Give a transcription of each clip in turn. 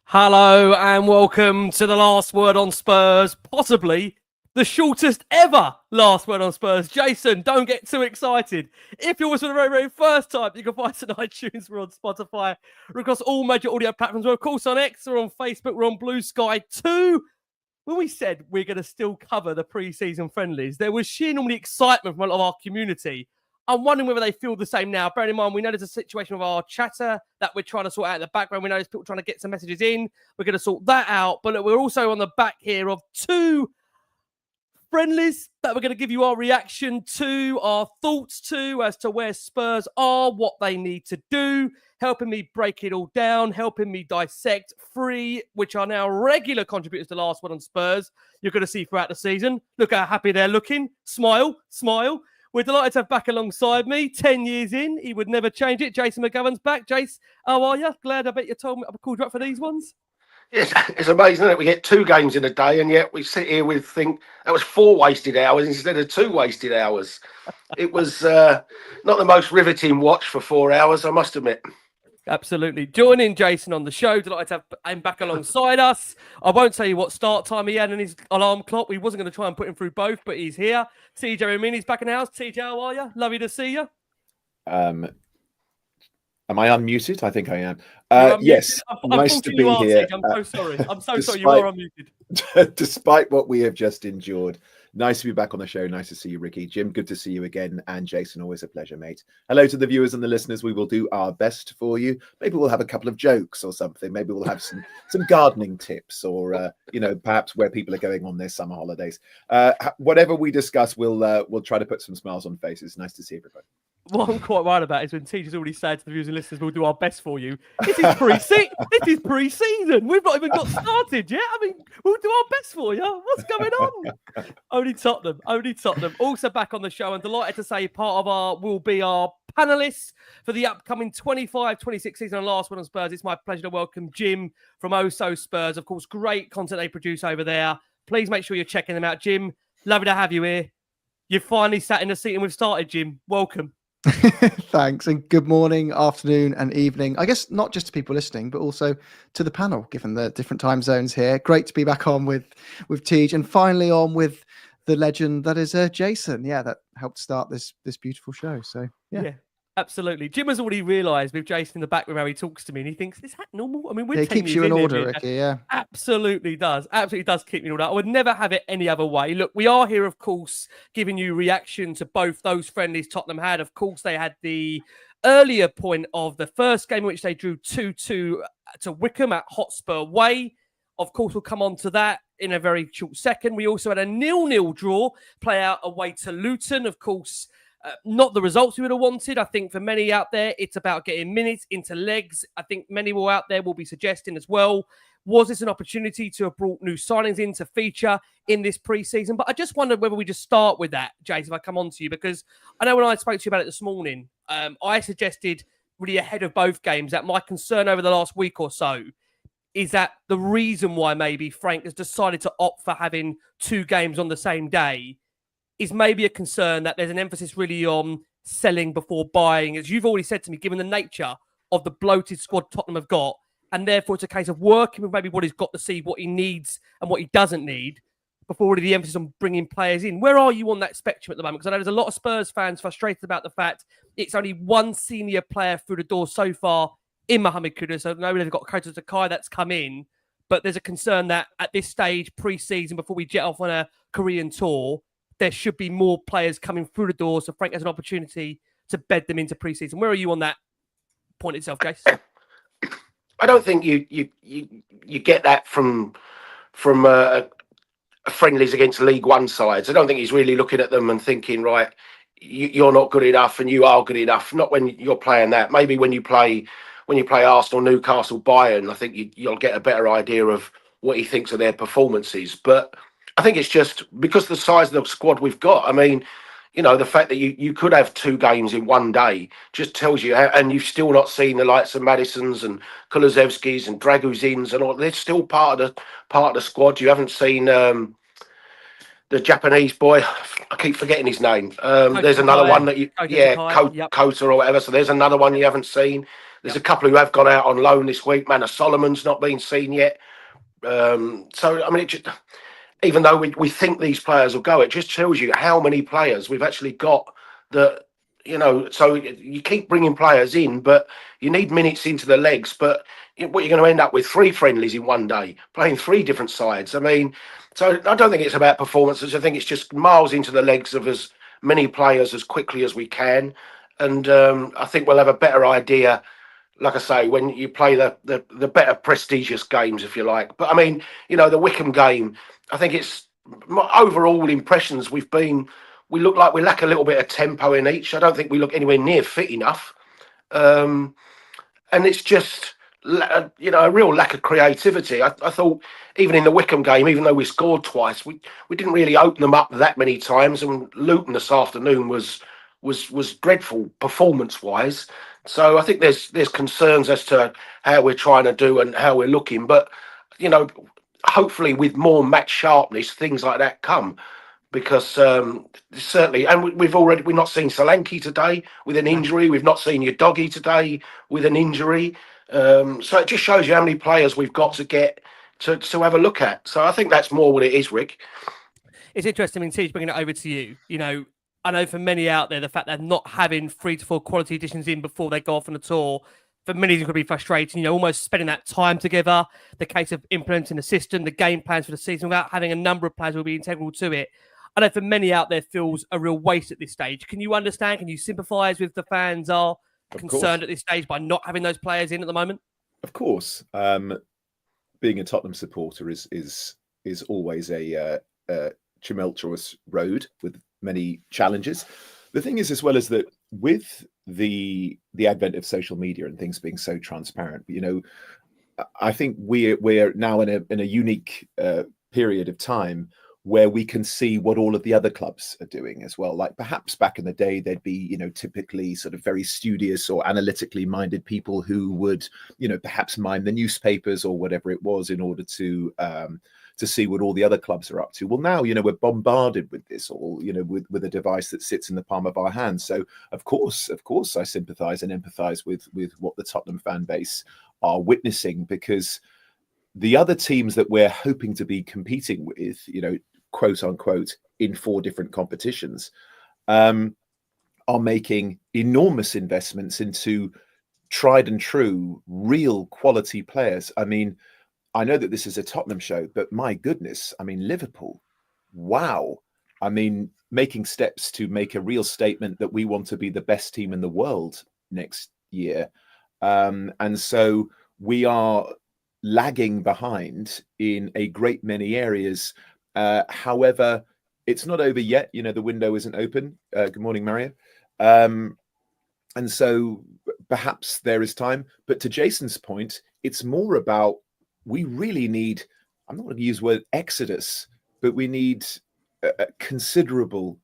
Hello and welcome to the Last Word on Spurs, possibly the shortest ever Last Word on Spurs. Jason, don't get too excited. If you're for the very, very first time, you can find us on iTunes, we're on Spotify, we're across all major audio platforms. We're of course on X, we're on Facebook, we're on Blue Sky 2. When we said we're going to still cover the pre-season friendlies, there was sheer normally excitement from a lot of our community. I'm wondering whether they feel the same now. Bearing in mind, we know there's a situation with our chatter that we're trying to sort out in the background. We know there's people trying to get some messages in. We're going to sort that out. But look, we're also on the back here of two friendlies that we're going to give you our reaction to, our thoughts to, as to where Spurs are, what they need to do, helping me break it all down, helping me dissect three, which are now regular contributors to the Last Word on Spurs. You're going to see throughout the season. Look how happy they're looking. Smile, smile. We're delighted to have back alongside me, 10 years in. He would never change it. Jason McGovern's back. Jace, how are you? Glad I bet you told me I've called you up for these ones. Yes, it's amazing, isn't it? We get two games in a day, and yet we sit here with think that was 4 wasted hours instead of 2 wasted hours. It was not the most riveting watch for 4 hours, I must admit. Absolutely. Joining Jason on the show. Delighted to have him back alongside us. I won't tell you what start time he had in his alarm clock. We wasn't going to try and put him through both, but he's here. TJ Ramini's back in the house. TJ, how are you? Lovely to see you. Am I unmuted? I think I am. Yes, nice to be here. I'm so sorry. I'm so sorry you are unmuted. Despite what we have just endured, nice to be back on the show. Nice to see you, Ricky. Jim, good to see you again. And Jason, always a pleasure, mate. Hello to the viewers and the listeners. We will do our best for you. Maybe we'll have a couple of jokes or something. Maybe we'll have some gardening tips or, perhaps where people are going on their summer holidays. Whatever we discuss, we'll try to put some smiles on faces. Nice to see everybody. What I'm quite right about is when Teacher's already said to the viewers and listeners, we'll do our best for you. This is pre-season. We've not even got started yet. I mean, we'll do our best for you. What's going on? Only Tottenham. Also back on the show and delighted to say part of will be our panelists for the upcoming 25-26 season on Last Word on Spurs. It's my pleasure to welcome Jim from Spurs. Of course, great content they produce over there. Please make sure you're checking them out. Jim, lovely to have you here. You've finally sat in the seat and we've started, Jim. Welcome. Thanks, and good morning, afternoon and evening. I guess not just to people listening, but also to the panel, given the different time zones here. Great to be back on with Tej, and finally on with the legend that is Jason. Yeah, that helped start this beautiful show. So yeah. Absolutely. Jim has already realised with Jason in the back room how he talks to me and he thinks, is that normal? I mean, we're he keeps you in order, Ricky, yeah. Absolutely does. Absolutely does keep me in order. I would never have it any other way. Look, we are here, of course, giving you reaction to both those friendlies Tottenham had. Of course, they had the earlier point of the first game in which they drew 2-2 to Wickham at Hotspur Way. Of course, we'll come on to that in a very short second. We also had a 0-0 draw play out away to Luton. Of course, not the results we would have wanted. I think for many out there, it's about getting minutes into legs. I think many more out there will be suggesting as well, was this an opportunity to have brought new signings in to feature in this pre-season? But I just wondered whether we just start with that, Jason, if I come on to you, because I know when I spoke to you about it this morning, I suggested really ahead of both games that my concern over the last week or so is that the reason why maybe Frank has decided to opt for having 2 games on the same day is maybe a concern that there's an emphasis really on selling before buying. As you've already said to me, given the nature of the bloated squad Tottenham have got, and therefore it's a case of working with maybe what he's got to see, what he needs and what he doesn't need, before really the emphasis on bringing players in. Where are you on that spectrum at the moment? Because I know there's a lot of Spurs fans frustrated about the fact it's only one senior player through the door so far in Mohamed Kudus. So nobody has got 𝐀𝐻𝐻 that's come in, but there's a concern that at this stage, pre-season, before we jet off on a Korean tour, there should be more players coming through the door, so Frank has an opportunity to bed them into pre-season. Where are you on that point itself, Jace? I don't think you get that from friendlies against League One sides. I don't think he's really looking at them and thinking, right, you're not good enough and you are good enough. Not when you're playing that. Maybe when you play Arsenal, Newcastle, Bayern, I think you'll get a better idea of what he thinks of their performances. But I think it's just because of the size of the squad we've got. I mean, the fact that you could have 2 games in one day just tells you how, and you've still not seen the likes of Maddison's and 𝐂𝐻𝐻𝐿𝐴𝐺𝐵's and Draguzin's and all. They're still part of the squad. You haven't seen the Japanese boy. I keep forgetting his name. There's another one that Kota or whatever. So there's another one you haven't seen. There's a couple who have gone out on loan this week. Manor Solomon's not been seen yet. So I mean, it just, even though we think these players will go, it just tells you how many players we've actually got that. So you keep bringing players in, but you need minutes into the legs. But what you're going to end up with 3 friendlies in one day, playing 3 different sides. I mean, so I don't think it's about performances. I think it's just miles into the legs of as many players as quickly as we can. And I think we'll have a better idea, like I say, when you play the better prestigious games, if you like. But I mean, the Wickham game, I think it's my overall impressions. We look like we lack a little bit of tempo in each. I don't think we look anywhere near fit enough. And it's just, a real lack of creativity. I thought even in the Wickham game, even though we scored twice, we didn't really open them up that many times. And Luton this afternoon was dreadful performance-wise. So I think there's concerns as to how we're trying to do and how we're looking. But, hopefully with more match sharpness, things like that come. Because certainly, and we're not seen Solanke today with an injury. We've not seen Udogie today with an injury. So it just shows you how many players we've got to get to have a look at. So I think that's more what it is, Rick. It's interesting, Tej, bringing it over to you. I know for many out there, the fact that not having 3 to 4 quality additions in before they go off on a tour, for many it could be frustrating, almost spending that time together, the case of implementing the system, the game plans for the season without having a number of players who will be integral to it. I know for many out there feels a real waste at this stage. Can you understand? Can you sympathise with the fans are concerned at this stage by not having those players in at the moment? Of course. Being a Tottenham supporter is always a tumultuous road with many challenges. The thing is, as well as that, with the advent of social media and things being so transparent, I think we're now in a unique period of time where we can see what all of the other clubs are doing as well. Like perhaps back in the day, there'd be, typically sort of very studious or analytically minded people who would, perhaps mine the newspapers or whatever it was in order to see what all the other clubs are up to. Well, now, we're bombarded with this all, with a device that sits in the palm of our hands. So of course, I sympathise and empathise with what the Tottenham fan base are witnessing, because the other teams that we're hoping to be competing with, quote unquote, in 4 different competitions, are making enormous investments into tried and true, real quality players. I mean, I know that this is a Tottenham show, but my goodness, I mean, Liverpool, wow. I mean, making steps to make a real statement that we want to be the best team in the world next year. And so we are lagging behind in a great many areas. However, it's not over yet. The window isn't open. Good morning, Mario. And so perhaps there is time. But to Jason's point, it's more about, we really need, I'm not going to use the word exodus, but we need considerable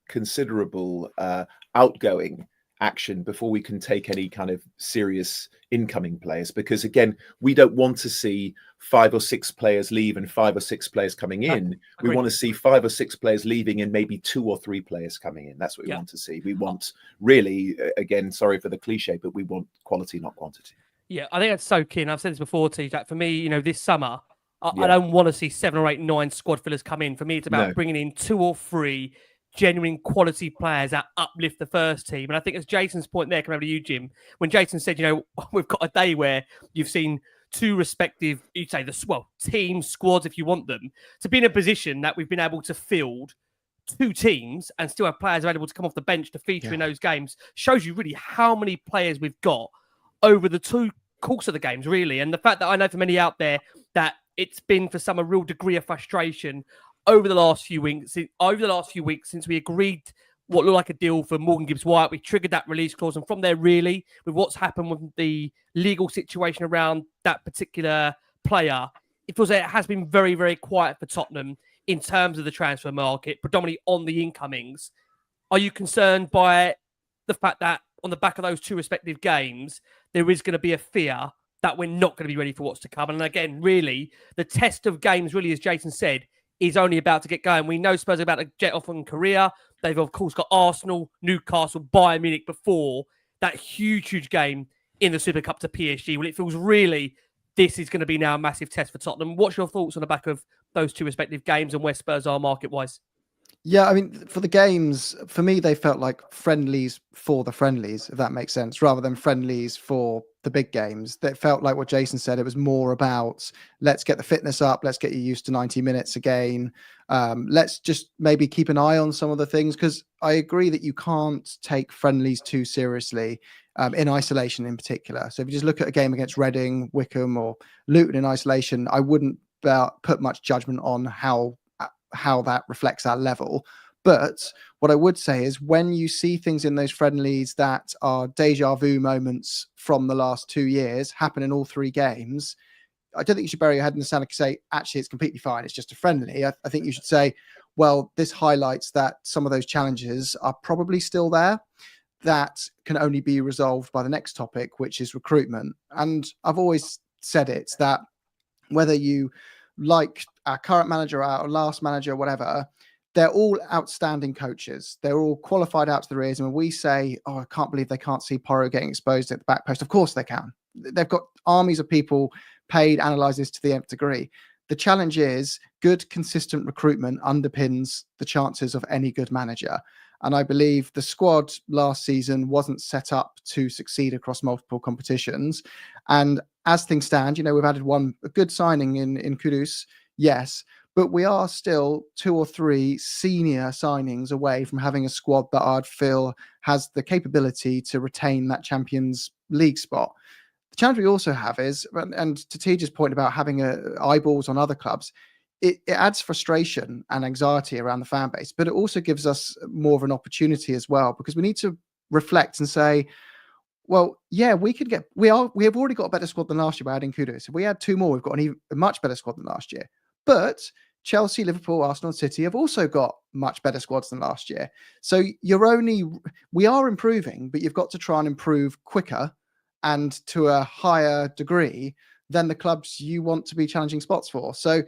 outgoing action before we can take any kind of serious incoming players. Because again, we don't want to see 5 or 6 players leave and 5 or 6 players coming in. We want to see 5 or 6 players leaving and maybe 2 or 3 players coming in. That's what we want to see. We want, really, again, sorry for the cliche, but we want quality, not quantity. Yeah, I think that's so key. And I've said this before, Tej, that for me, this summer, I don't want to see 7 or 8, 9 squad fillers come in. For me, it's about bringing in 2 or 3 genuine quality players that uplift the first team. And I think as Jason's point there, coming over to you, Jim, when Jason said, we've got a day where you've seen 2 respective, you'd say teams, squads, if you want them, to be in a position that we've been able to field 2 teams and still have players available to come off the bench to feature in those games, shows you really how many players we've got over the 2 course of the games, really. And the fact that I know for many out there that it's been for some a real degree of frustration over the last few weeks since we agreed what looked like a deal for Morgan Gibbs-White. We triggered that release clause, and from there, really, with what's happened with the legal situation around that particular player, it feels like it has been very, very quiet for Tottenham in terms of the transfer market, predominantly on the incomings. Are you concerned by the fact that on the back of those 2 respective games, there is going to be a fear that we're not going to be ready for what's to come? And again, really, the test of games, really, as Jason said, is only about to get going. We know Spurs are about to jet off in Korea. They've, of course, got Arsenal, Newcastle, Bayern Munich before that huge game in the Super Cup to PSG. Well, it feels really this is going to be now a massive test for Tottenham. What's your thoughts on the back of those two respective games and where Spurs are market-wise? Yeah, I mean, for the games, for me, they felt like friendlies for the friendlies, if that makes sense, rather than friendlies for the big games. That felt like what Jason said. It was more about, let's get the fitness up. Let's get you used to 90 minutes again. Let's just maybe keep an eye on some of the things, because I agree that you can't take friendlies too seriously in isolation in particular. So if you just look at a game against Reading, Wickham or Luton in isolation, I wouldn't put much judgment on how that reflects our level. But what I would say is, when you see things in those friendlies that are deja vu moments from the last 2 years happen in all 3 games, I don't think you should bury your head in the sand and say, actually, it's completely fine, it's just a friendly. I think you should say, well, this highlights that some of those challenges are probably still there, that can only be resolved by the next topic, which is recruitment. And I've always said it, that whether you like our current manager, our last manager, whatever, they're all outstanding coaches. They're all qualified out to the ears. And when we say, oh, I can't believe they can't see Porro getting exposed at the back post, of course they can. They've got armies of people paid, analyze this to the nth degree. The challenge is good, consistent recruitment underpins the chances of any good manager. And I believe the squad last season wasn't set up to succeed across multiple competitions. And as things stand, we've added a good signing in Kudus, yes, but we are still 2 or 3 senior signings away from having a squad that I'd feel has the capability to retain that Champions League spot. The challenge we also have is, and to Teja's point about having eyeballs on other clubs, it adds frustration and anxiety around the fan base, but it also gives us more of an opportunity as well, because we need to reflect and say, well, yeah, we have already got a better squad than last year by adding Kudus. If we add 2 more, we've got a much better squad than last year. But Chelsea, Liverpool, Arsenal, and City have also got much better squads than last year. So we are improving, but you've got to try and improve quicker and to a higher degree than the clubs you want to be challenging spots for. So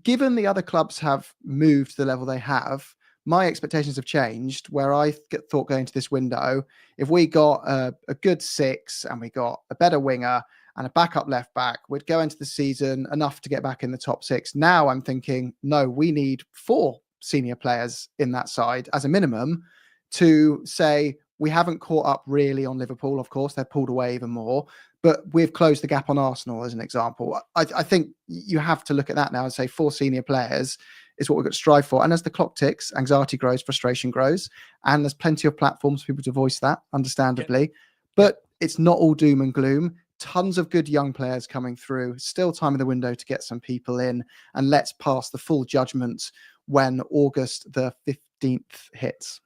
given the other clubs have moved to the level they have, my expectations have changed, where I thought going into this window, if we got a good 6 and we got a better winger and a backup left back, we'd go into the season enough to get back in the top 6. Now I'm thinking, no, we need 4 senior players in that side as a minimum to say we haven't caught up really on Liverpool. Of course, they've pulled away even more, but we've closed the gap on Arsenal as an example. I think you have to look at that now and say 4 senior players is what we've got to strive for. And as the clock ticks, anxiety grows, frustration grows, and there's plenty of platforms for people to voice that, understandably. Yeah. But it's not all doom and gloom. Tons of good young players coming through. Still time in the window to get some people in, and let's pass the full judgment when August the 15th hits.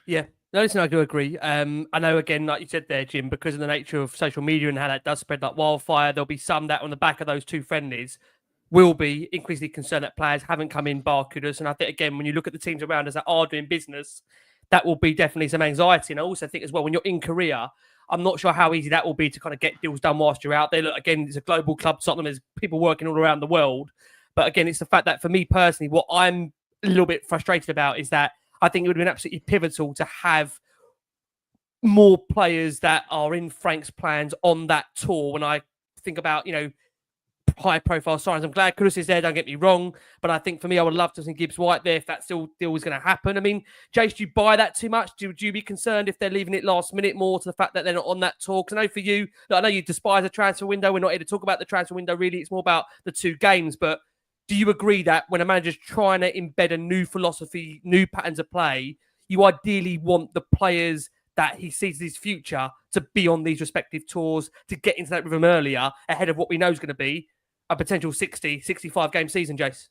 Yeah. No, listen, I do agree. I know, again, like you said there, Jim, because of the nature of social media and how that does spread like wildfire, there'll be some that on the back of those 2 friendlies will be increasingly concerned that players haven't come in bar Kudus. And I think, again, when you look at the teams around us that are doing business, that will be definitely some anxiety. And I also think as well, when you're in Korea, I'm not sure how easy that will be to kind of get deals done whilst you're out there. Look, again, it's a global club. Tottenham, there's people working all around the world. But again, it's the fact that for me personally, what I'm a little bit frustrated about is that I think it would have been absolutely pivotal to have more players that are in Frank's plans on that tour. When I think about, high-profile signings, I'm glad Kudus is there, don't get me wrong, but I think for me, I would love to see GIBBS-WHITE there if that still deal was going to happen. I mean, Jace, do you buy that too much? Would you be concerned if they're leaving it last minute more to the fact that they're not on that tour? Because I know for you, I know you despise the transfer window. We're not here to talk about the transfer window, really. It's more about the 2 games, but do you agree that when a manager's trying to embed a new philosophy, new patterns of play, you ideally want the players that he sees his future to be on these respective tours, to get into that rhythm earlier, ahead of what we know is going to be a potential 60, 65 game season, Jace?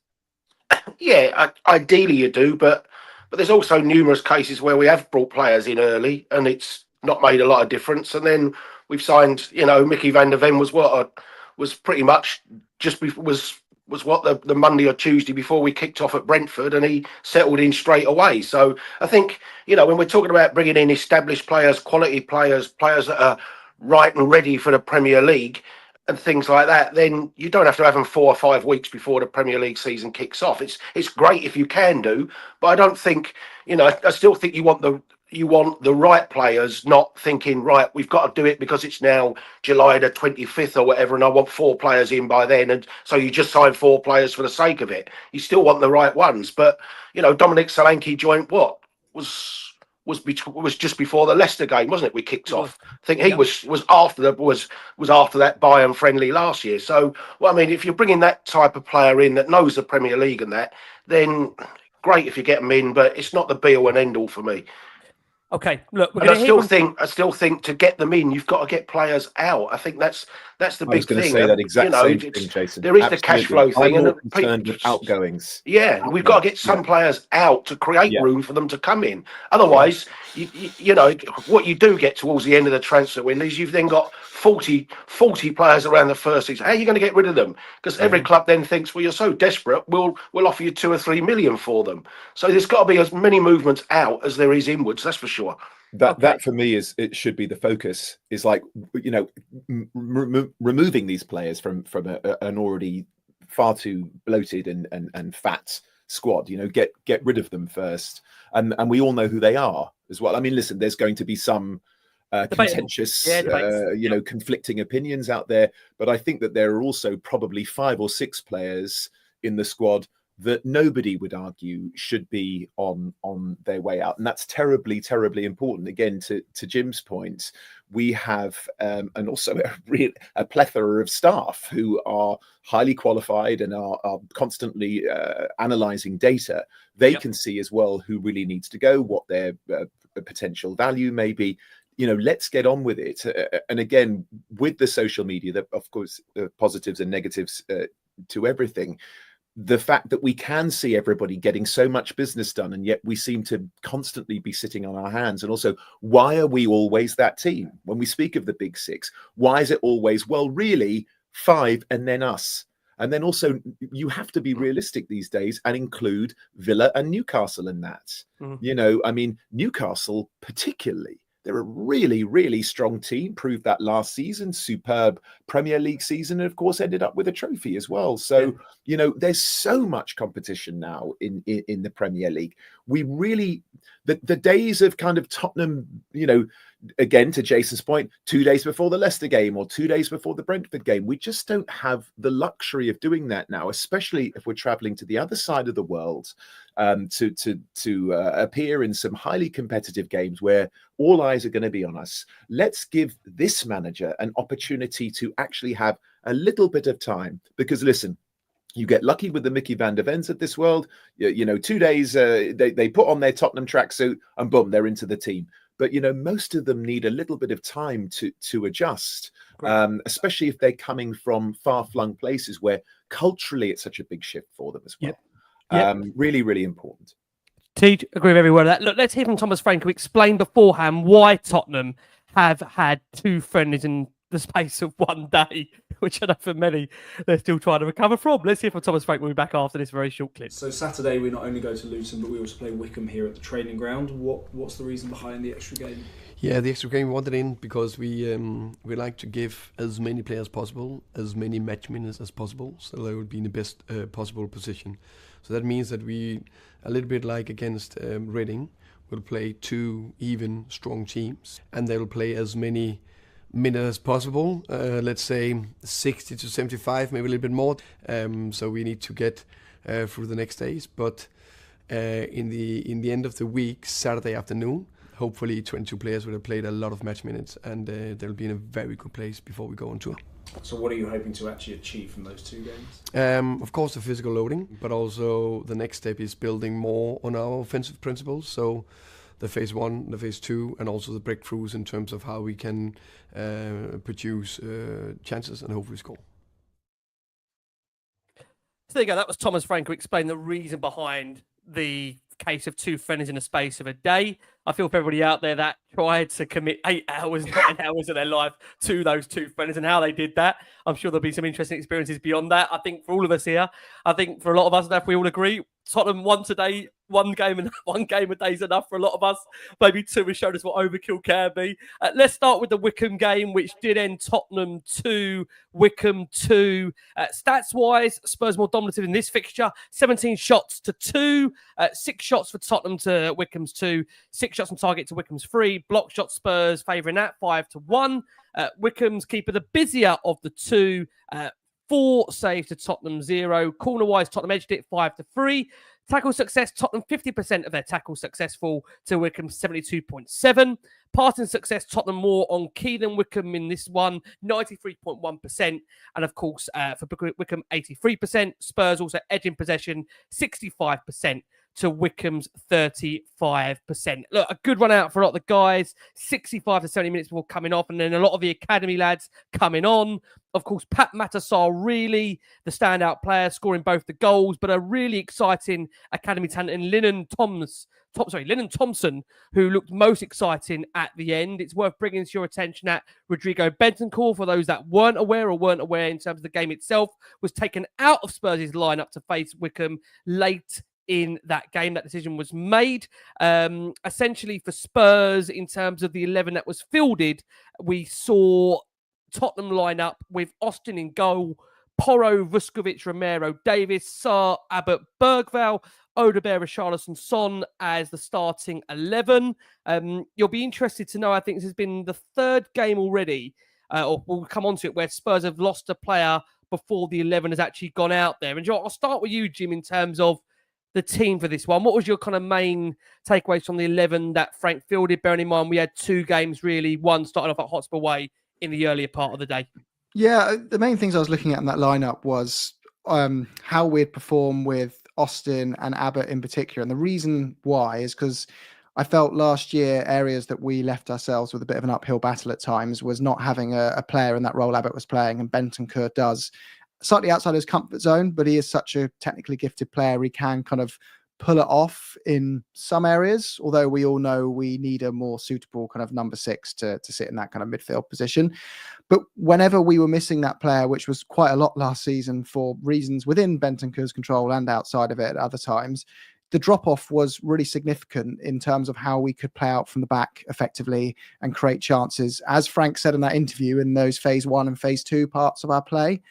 Yeah, ideally you do, but there's also numerous cases where we have brought players in early and it's not made a lot of difference. And then we've signed, Mickey van der Ven was pretty much just was what the Monday or Tuesday before we kicked off at Brentford, and he settled in straight away. So I think, when we're talking about bringing in established players, quality players that are right and ready for the Premier League, and things like that, then you don't have to have them 4 or 5 weeks before the Premier League season kicks off. It's great if you can do, but I don't think, I still think you want the right players, not thinking, right, we've got to do it because it's now July the 25th or whatever, and I want 4 players in by then. And so you just sign 4 players for the sake of it. You still want the right ones. But, Dominic Solanke joined was just before the Leicester game, wasn't it? We kicked off. I think he was after that Bayern friendly last year. So, if you're bringing that type of player in that knows the Premier League and that, then great if you get them in, but it's not the be all and end all for me. Okay, look, I still think to get them in, you've got to get players out. I think that's the big thing. I was going to say that exact same thing, Jason. There is the cash flow thing, I'm and concerned with outgoings. Yeah, we've got to get some players out to create room for them to come in. Otherwise, what you do get towards the end of the transfer window is you've then got 40 players around the first season. How are you going to get rid of them? Because every club then thinks, well, you're so desperate, we'll offer you 2 or 3 million for them. So there's got to be as many movements out as there is inwards. That's for sure. That for me it should be the focus. Is like removing these players from an already far too bloated and fat squad. Get rid of them first, and we all know who they are as well. listen, there's going to be some contentious, conflicting opinions out there, but I think that there are also probably 5 or 6 players in the squad that nobody would argue should be on their way out. And that's terribly, terribly important. Again, to Jim's point, we have and also a plethora of staff who are highly qualified and are constantly analysing data. They can see as well who really needs to go, what their potential value may be. Let's get on with it. And again, with the social media, of course, positives and negatives to everything. The fact that we can see everybody getting so much business done, and yet we seem to constantly be sitting on our hands. And also, why are we always that team? When we speak of the big 6, why is it always, well, really 5 and then us? And then also, you have to be realistic these days and include Villa and Newcastle in that. Newcastle particularly. They're a really, really strong team, proved that last season, superb Premier League season, and of course ended up with a trophy as well. So, there's so much competition now in the Premier League. We really, the days of kind of Tottenham, again, to Jason's point, 2 days before the Leicester game or 2 days before the Brentford game, we just don't have the luxury of doing that now, especially if we're traveling to the other side of the world to appear in some highly competitive games where all eyes are going to be on us. Let's give this manager an opportunity to actually have a little bit of time, because listen, you get lucky with the Mickey van der Vens of this world. 2 days, they put on their Tottenham tracksuit and boom, they're into the team. But, most of them need a little bit of time to adjust, especially if they're coming from far-flung places where culturally it's such a big shift for them as well. Really, really important. Teach, agree with every word of that. Look, let's hear from Thomas Frank, who explained beforehand why Tottenham have had 2 friendlies in the space of 1 day, which I know for many they're still trying to recover from. Let's hear from Thomas Frank. We'll be back after this very short clip. So Saturday we not only go to Luton, but we also play Wickham here at the training ground. What's the reason behind the extra game? Yeah, the extra game we wanted in because we like to give as many players possible, as many match minutes as possible, so they will be in the best possible position. So that means that we, a little bit like against Reading, will play 2 even strong teams, and they will play as many minutes as possible. Let's say 60 to 75, maybe a little bit more. So we need to get through the next days. But in the end of the week, Saturday afternoon, hopefully 22 players will have played a lot of match minutes, and they'll be in a very good place before we go on tour. So what are you hoping to actually achieve from those 2 games? Of course, the physical loading, but also the next step is building more on our offensive principles. So the phase 1, the phase 2, and also the breakthroughs in terms of how we can produce chances and hopefully score. So there you go. That was Thomas Frank, who explained the reason behind the case of 2 friendlies in the space of a day. I feel for everybody out there that tried to commit 8 hours, 9 hours of their life to those 2 friendlies and how they did that. I'm sure there'll be some interesting experiences beyond that. I think for all of us here, I think for a lot of us, if we all agree, Tottenham once a day, one game a day is enough for a lot of us. Maybe 2 has showed us what overkill can be. Let's start with the Wickham game, which did end Tottenham 2, Wickham 2. Stats-wise, Spurs more dominative in this fixture. 17 shots to 2, 6 shots for Tottenham to Wickham's 2, 6 shots on target to Wickham's 3. Block shot Spurs favouring that 5-1. Wickham's keeper the busier of the 2. 4 saves to Tottenham 0. Corner-wise, Tottenham edged it 5-3. Tackle success, Tottenham 50% of their tackles successful to Wickham 72.7. Passing success, Tottenham more on key than Wickham in this one, 93.1%. And of course, for Wickham, 83%. Spurs also edging possession, 65% to Wickham's 35%. Look, a good run out for a lot of the guys, 65 to 70 minutes before coming off, and then a lot of the academy lads coming on. Of course, Pape Matar Sarr, really the standout player, scoring both the goals, but a really exciting academy talent in Lennon Thompson, who looked most exciting at the end. It's worth bringing to your attention that Rodrigo Bentancur, for those that weren't aware in terms of the game itself, was taken out of Spurs' lineup to face Wickham late in that game. That decision was made. Essentially for Spurs, in terms of the 11 that was fielded, we saw Tottenham line up with Austin in goal, Porro, Vuskovic, Romero, Davis, Sarr, Abbott, Bergvall, Odegaard, Richarlison, Son as the starting 11. You'll be interested to know, I think this has been the 3rd game already, or we'll come on to it, where Spurs have lost a player before the 11 has actually gone out there. And I'll start with you, Jim, in terms of the team for this one. What was your kind of main takeaways from the 11 that Frank fielded, bearing in mind we had 2 games really, one starting off at Hotspur Way in the earlier part of the day? Yeah, the main things I was looking at in that lineup was how we'd perform with Austin and Abbott in particular. And the reason why is because I felt last year areas that we left ourselves with a bit of an uphill battle at times was not having a player in that role Abbott was playing, and Bentancur does. Slightly outside his comfort zone, but he is such a technically gifted player. He can kind of pull it off in some areas, although we all know we need a more suitable kind of number 6 to sit in that kind of midfield position. But whenever we were missing that player, which was quite a lot last season for reasons within Bentancur's control and outside of it at other times, the drop-off was really significant in terms of how we could play out from the back effectively and create chances. As Frank said in that interview, in those phase 1 and phase 2 parts of our play.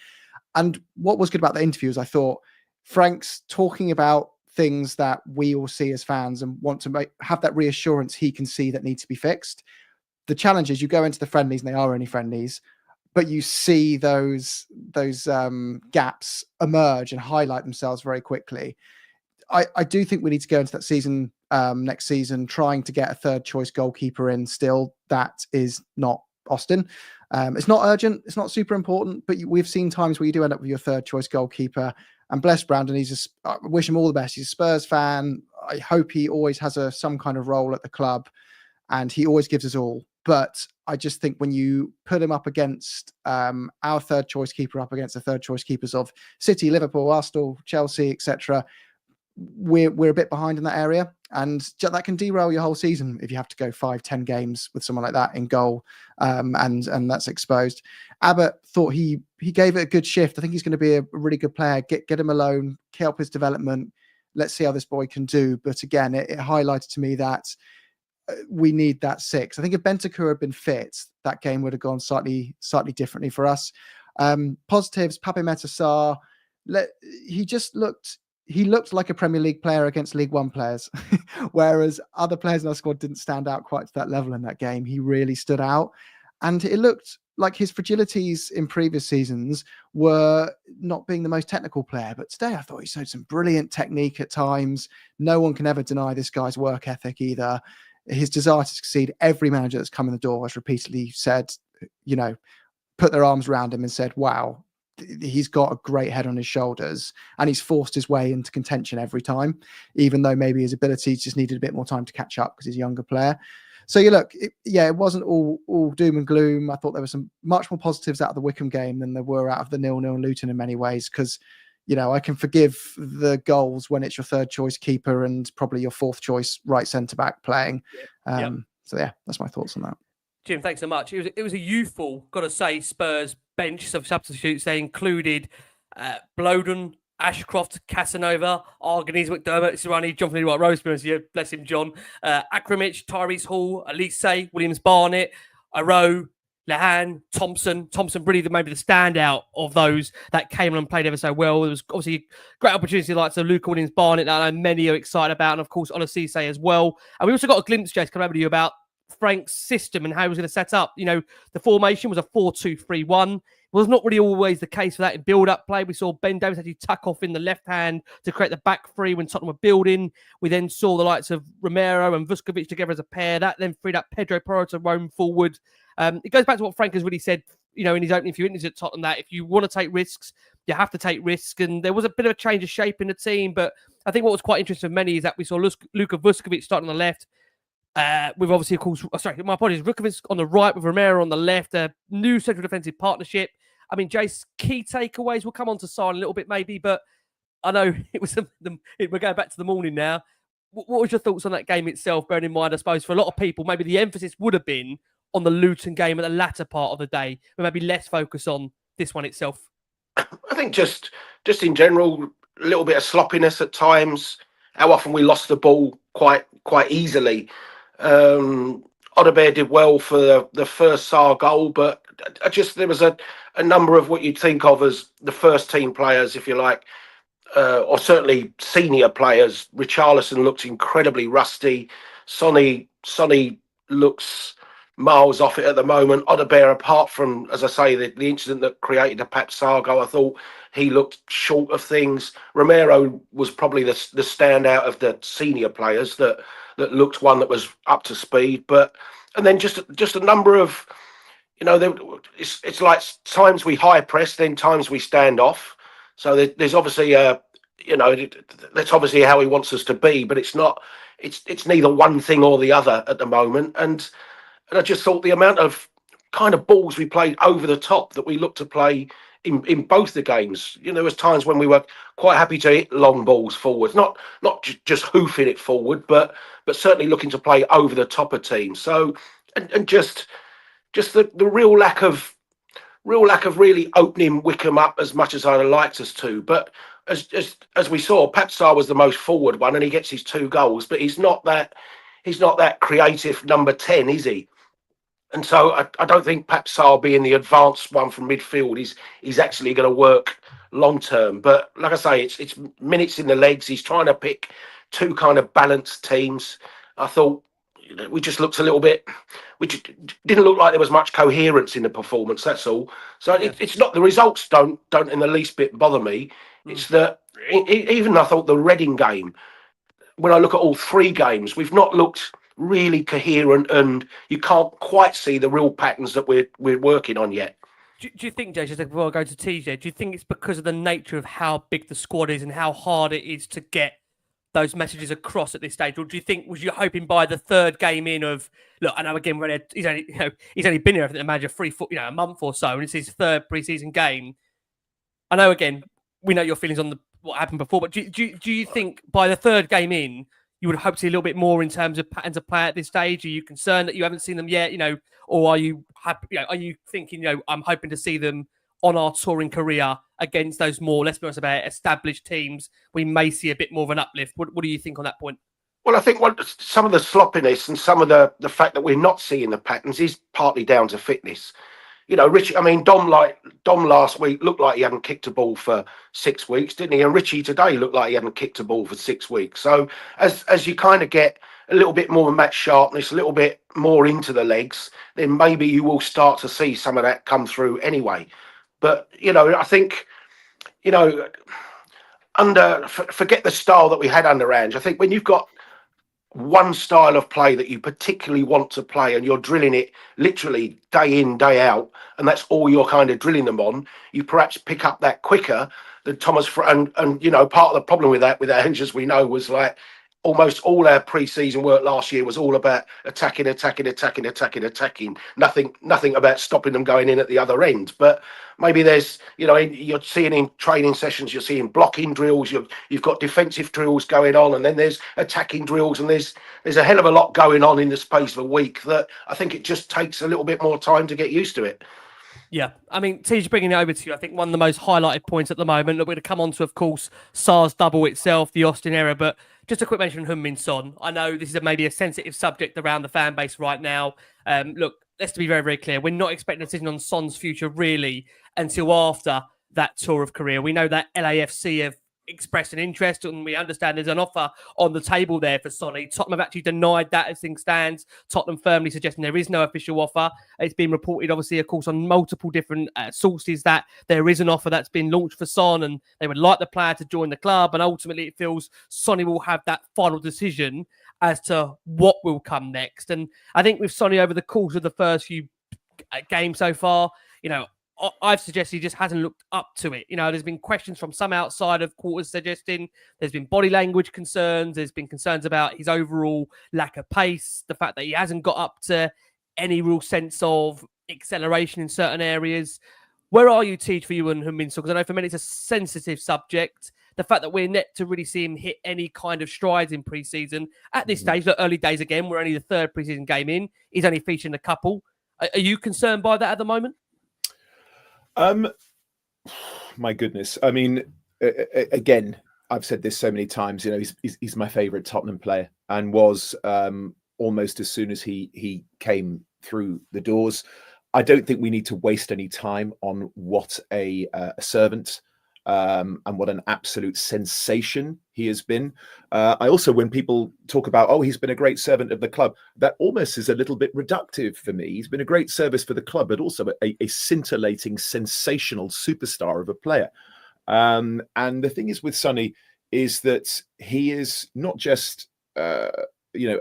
And what was good about the interview is I thought Frank's talking about things that we all see as fans and want to have that reassurance he can see that need to be fixed. The challenge is you go into the friendlies, and they are only friendlies, but you see those gaps emerge and highlight themselves very quickly. I do think we need to go into that season, next season, trying to get a 3rd choice goalkeeper in still. That is not Austin. It's not urgent. It's not super important, but we've seen times where you do end up with your 3rd choice goalkeeper. And bless Brandon, I wish him all the best. He's a Spurs fan. I hope he always has some kind of role at the club, and he always gives us all. But I just think when you put him up against our 3rd choice keeper, up against the 3rd choice keepers of City, Liverpool, Arsenal, Chelsea, etc., we're a bit behind in that area, and that can derail your whole season if you have to go 5-10 games with someone like that in goal, and that's exposed. Abbott thought he gave it a good shift. I think he's going to be a really good player. Get him alone, help his development. Let's see how this boy can do. But again, it highlighted to me that we need that 6. I think if Bentancur had been fit, that game would have gone slightly differently for us. Positives: Pape Matar Sarr. He looked like a Premier League player against League One players, whereas other players in our squad didn't stand out quite to that level in that game. He really stood out, and it looked like his fragilities in previous seasons were not being the most technical player. But today I thought he showed some brilliant technique at times. No one can ever deny this guy's work ethic either. His desire to succeed. Every manager that's come in the door has repeatedly said, put their arms around him and said, wow, he's got a great head on his shoulders, and he's forced his way into contention every time, even though maybe his abilities just needed a bit more time to catch up because he's a younger player. So it wasn't all doom and gloom. I thought there were some much more positives out of the Wickham game than there were out of the 0-0 Luton in many ways, because I can forgive the goals when it's your 3rd choice keeper and probably your 4th choice right centre back playing. So that's my thoughts on that. Jim, thanks so much. It was a youthful, got to say, Spurs bench of substitutes. They included Bloden, Ashcroft, Casanova, Arganese, McDermott, Sirani, John Finley, Roseburn, bless him, John, Akramich, Tyrese Hall, Elise, Williams Barnett, Aro, Lehan, Thompson, really maybe the standout of those that came on and played ever so well. There was obviously a great opportunity like Luca Williams Barnett that I know many are excited about, and of course 𝐷𝐿𝐴 as well. And we also got a glimpse, Jace, coming over to you about Frank's system and how he was going to set up. The formation was a 4-2-3-1. It was not really always the case for that in build-up play. We saw Ben Davies actually tuck off in the left hand to create the back three when Tottenham were building. We then saw the likes of Romero and Vuskovic together as a pair. That then freed up Pedro Porro to roam forward. It goes back to what Frank has really said, in his opening few interviews at Tottenham, that if you want to take risks, you have to take risks. And there was a bit of a change of shape in the team. But I think what was quite interesting for many is that we saw Luka Vuskovic starting on the left. With obviously, of course, my apologies, Vukovic on the right with Romero on the left, a new central defensive partnership. I mean, Jace, key takeaways, we'll come on to Sarr in a little bit maybe, but I know it was we're going back to the morning now. What was your thoughts on that game itself, bearing in mind, I suppose, for a lot of people, maybe the emphasis would have been on the Luton game at the latter part of the day, but maybe less focus on this one itself? I think just in general, a little bit of sloppiness at times, how often we lost the ball quite easily. 𝐷𝐿𝐴 did well for the first Sarr goal, but there was a number of what you'd think of as the first team players, if you like, or certainly senior players. Richarlison looked incredibly rusty. Sonny looks miles off it at the moment. 𝐷𝐿𝐴, apart from, as I say, the incident that created the Pape Matar Sarr goal, I thought he looked short of things. Romero was probably the standout of the senior players that looked one that was up to speed. And then just a number of, it's like times we high press, then times we stand off. So there's obviously that's obviously how he wants us to be, but it's not. It's neither one thing or the other at the moment. And I just thought the amount of kind of balls we played over the top that we looked to play in both the games. There was times when we were quite happy to hit long balls forwards, not just hoofing it forward, but certainly looking to play over the top of teams. So and just the real lack of really opening Wickham up as much as I'd have liked us to. But as we saw, Pape Sarr was the most forward one, and he gets his 2 goals, but he's not that creative number 10, is he? And so I don't think Pape Sarr being the advanced one from midfield is actually going to work long term. But like I say, it's minutes in the legs. He's trying to pick 2 kind of balanced teams. I thought we just looked a little bit. We just didn't look like there was much coherence in the performance. That's all. So it's not the results don't in the least bit bother me. It's that even I thought the Reading game, when I look at all 3 games, we've not looked really coherent, and you can't quite see the real patterns that we're working on yet. Do you think, Jay, just before I go to TJ, do you think it's because of the nature of how big the squad is and how hard it is to get those messages across at this stage? Or do you think, was you hoping by the 3rd game in of, look, I know again, he's only been here, I think, the manager a month or so, and it's his 3rd pre-season game. I know, again, we know your feelings on what happened before, but do you think by the 3rd game in, you would hope to see a little bit more in terms of patterns of play at this stage? Are you concerned that you haven't seen them yet, or are you happy, are you thinking, I'm hoping to see them on our touring career against those more, let's be honest about it, established teams? We may see a bit more of an uplift. What do you think on that point? Well, I think some of the sloppiness and some of the fact that we're not seeing the patterns is partly down to fitness. Richie, Dom last week looked like he hadn't kicked a ball for 6 weeks, didn't he? And Richie today looked like he hadn't kicked a ball for 6 weeks. So as you kind of get a little bit more match sharpness, a little bit more into the legs, then maybe you will start to see some of that come through anyway. But, I think, forget the style that we had under Ange. I think when you've got one style of play that you particularly want to play and you're drilling it literally day in, day out, and that's all you're kind of drilling them on, you perhaps pick up that quicker than Thomas. And part of the problem with Ange, as we know, was like almost all our pre-season work last year was all about attacking. Nothing about stopping them going in at the other end. But maybe there's, you're seeing in training sessions, you're seeing blocking drills, you've got defensive drills going on, and then there's attacking drills, and there's a hell of a lot going on in the space of a week that I think it just takes a little bit more time to get used to it. Yeah, I mean, Tej, bringing it over to you, I think one of the most highlighted points at the moment that we're going to come on to, of course, Sarr's double itself, the Austin error, but just a quick mention of Heung-min Son. I know this is maybe a sensitive subject around the fan base right now. Look, let's be very, very clear. We're not expecting a decision on Son's future really until after that tour of career. We know that LAFC have expressed an interest, and we understand there's an offer on the table there for Sonny. Tottenham have actually denied that as things stands. Tottenham firmly suggesting there is no official offer. It's been reported, obviously, of course, on multiple different sources that there is an offer that's been launched for Son, and they would like the player to join the club. And ultimately, it feels Sonny will have that final decision as to what will come next. And I think with Sonny over the course of the first few games so far, I've suggested he just hasn't looked up to it. There's been questions from some outside of quarters suggesting there's been body language concerns. There's been concerns about his overall lack of pace, the fact that he hasn't got up to any real sense of acceleration in certain areas. Where are you, Tej, for you and Heung-min Son? Because I know for many it's a sensitive subject. The fact that we're yet to really see him hit any kind of strides in pre-season. At this stage, look, early days again, we're only the third pre-season game in. He's only featuring a couple. Are you concerned by that at the moment? My goodness. I mean, again, I've said this so many times, he's my favorite Tottenham player, and was almost as soon as he came through the doors. I don't think we need to waste any time on what a servant and what an absolute sensation he has been. I also, when people talk about, he's been a great servant of the club, that almost is a little bit reductive for me. He's been a great service for the club, but also a scintillating, sensational superstar of a player. And the thing is with Sonny is that he is not just a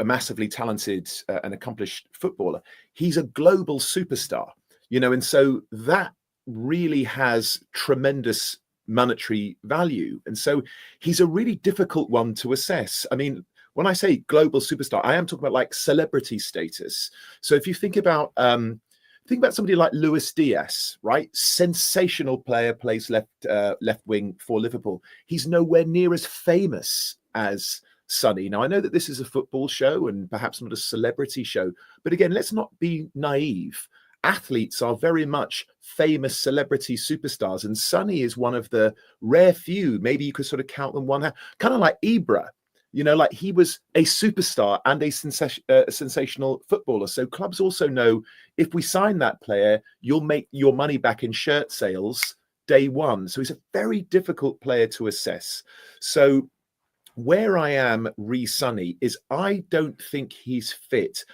massively talented and accomplished footballer. He's a global superstar, and so that really has tremendous monetary value. And so he's a really difficult one to assess. I mean, when I say global superstar, I am talking about like celebrity status. So if you think about somebody like Luis Diaz, right? Sensational player, plays left wing for Liverpool. He's nowhere near as famous as Sonny. Now, I know that this is a football show and perhaps not a celebrity show, but again, let's not be naive. Athletes are very much famous celebrity superstars, and Sonny is one of the rare few. Maybe you could sort of count them one hand, kind of like Ibra. Like he was a superstar and a sensational footballer. So clubs also know if we sign that player, you'll make your money back in shirt sales day one. So he's a very difficult player to assess. So where I am re-Sonny is I don't think he's fit.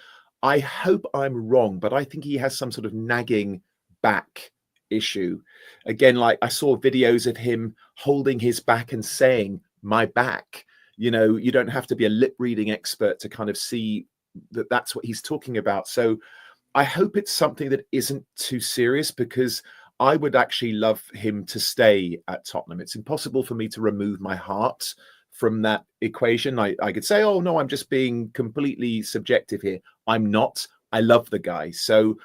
I hope I'm wrong, but I think he has some sort of nagging back issue. Again, like I saw videos of him holding his back and saying, "My back." You don't have to be a lip reading expert to kind of see that that's what he's talking about. So I hope it's something that isn't too serious, because I would actually love him to stay at Tottenham. It's impossible for me to remove my heart from that equation. I could say, oh no, I'm just being completely subjective here. I'm not. I love the guy. So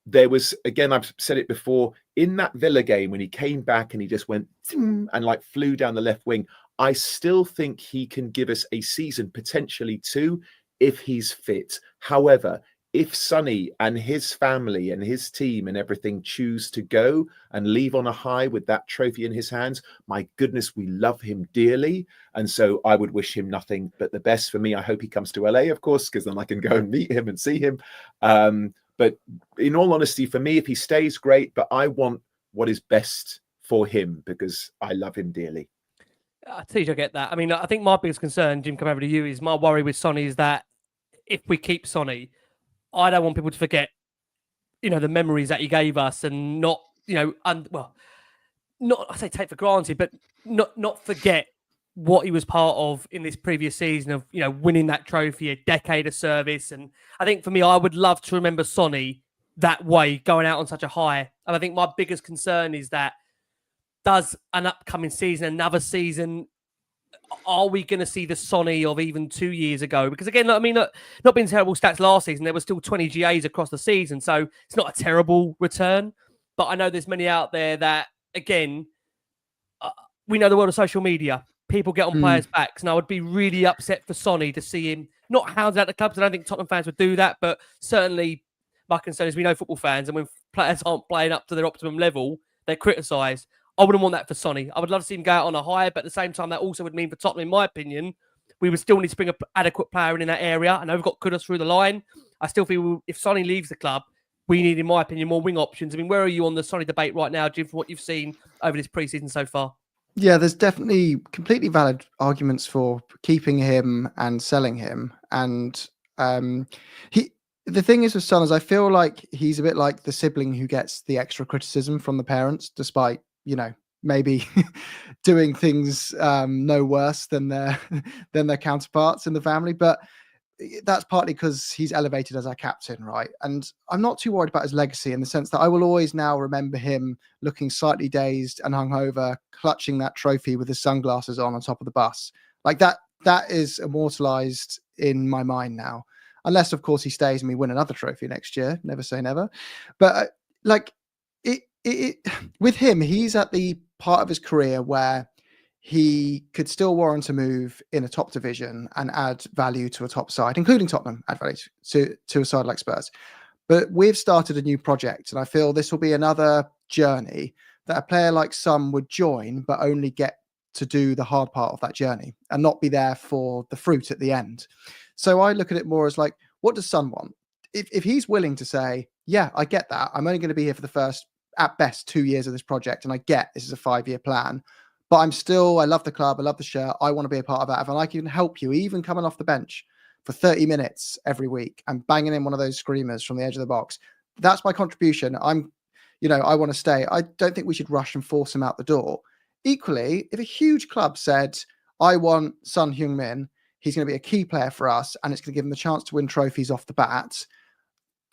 there was, again, I've said it before, in that Villa game when he came back and he just went and like flew down the left wing, I still think he can give us a season, potentially two, if he's fit. However, if Sonny and his family and his team and everything choose to go and leave on a high with that trophy in his hands, my goodness, we love him dearly. And so I would wish him nothing but the best. For me, I hope he comes to LA, of course, because then I can go and meet him and see him. But in all honesty, for me, if he stays, great. But I want what is best for him because I love him dearly. Tej, I get that. I mean, I think my biggest concern, Jim, come over to you, is my worry with Sonny is that if we keep Sonny, I don't want people to forget, the memories that he gave us, and not, not I say take for granted, but not forget what he was part of in this previous season of, winning that trophy, a decade of service. And I think for me, I would love to remember Sonny that way, going out on such a high. And I think my biggest concern is that does an upcoming season, another season, are we going to see the Sonny of even 2 years ago? Because again, not being terrible stats last season, there were still 20 GAs across the season. So it's not a terrible return. But I know there's many out there that, again, we know the world of social media. People get on players' backs. And I would be really upset for Sonny to see him not hounded at the club, because I don't think Tottenham fans would do that. But certainly Buck and Sonny, we know football fans, and when players aren't playing up to their optimum level, they're criticised. I wouldn't want that for Sonny. I would love to see him go out on a high, but at the same time, that also would mean for Tottenham, in my opinion, we would still need to bring an adequate player in that area. I know we've got Kudus through the line. I still feel if Sonny leaves the club, we need, in my opinion, more wing options. I mean, where are you on the Sonny debate right now, Jim, from what you've seen over this pre-season so far? Yeah, there's definitely completely valid arguments for keeping him and selling him. And the thing is with Son is I feel like he's a bit like the sibling who gets the extra criticism from the parents, despite, you know, maybe doing things no worse than their counterparts in the family. But that's partly because he's elevated as our captain, right? And I'm not too worried about his legacy in the sense that I will always now remember him looking slightly dazed and hungover, clutching that trophy with his sunglasses on top of the bus. Like that is immortalized in my mind now. Unless, of course, he stays and we win another trophy next year. Never say never. But with him, he's at the part of his career where he could still warrant a move in a top division and add value to a top side, including Tottenham, add value to a side like Spurs. But we've started a new project, and I feel this will be another journey that a player like Son would join, but only get to do the hard part of that journey and not be there for the fruit at the end. So I look at it more as like, what does Son want? If he's willing to say, yeah, I get that. I'm only going to be here for the first, at best, 2 years of this project, and I get this is a 5-year plan. But I love the club, I love the shirt, I want to be a part of that. If I can help you, even coming off the bench for 30 minutes every week and banging in one of those screamers from the edge of the box, that's my contribution. I want to stay. I don't think we should rush and force him out the door. Equally, if a huge club said, I want Son Heung-min, he's going to be a key player for us, and it's going to give him the chance to win trophies off the bat,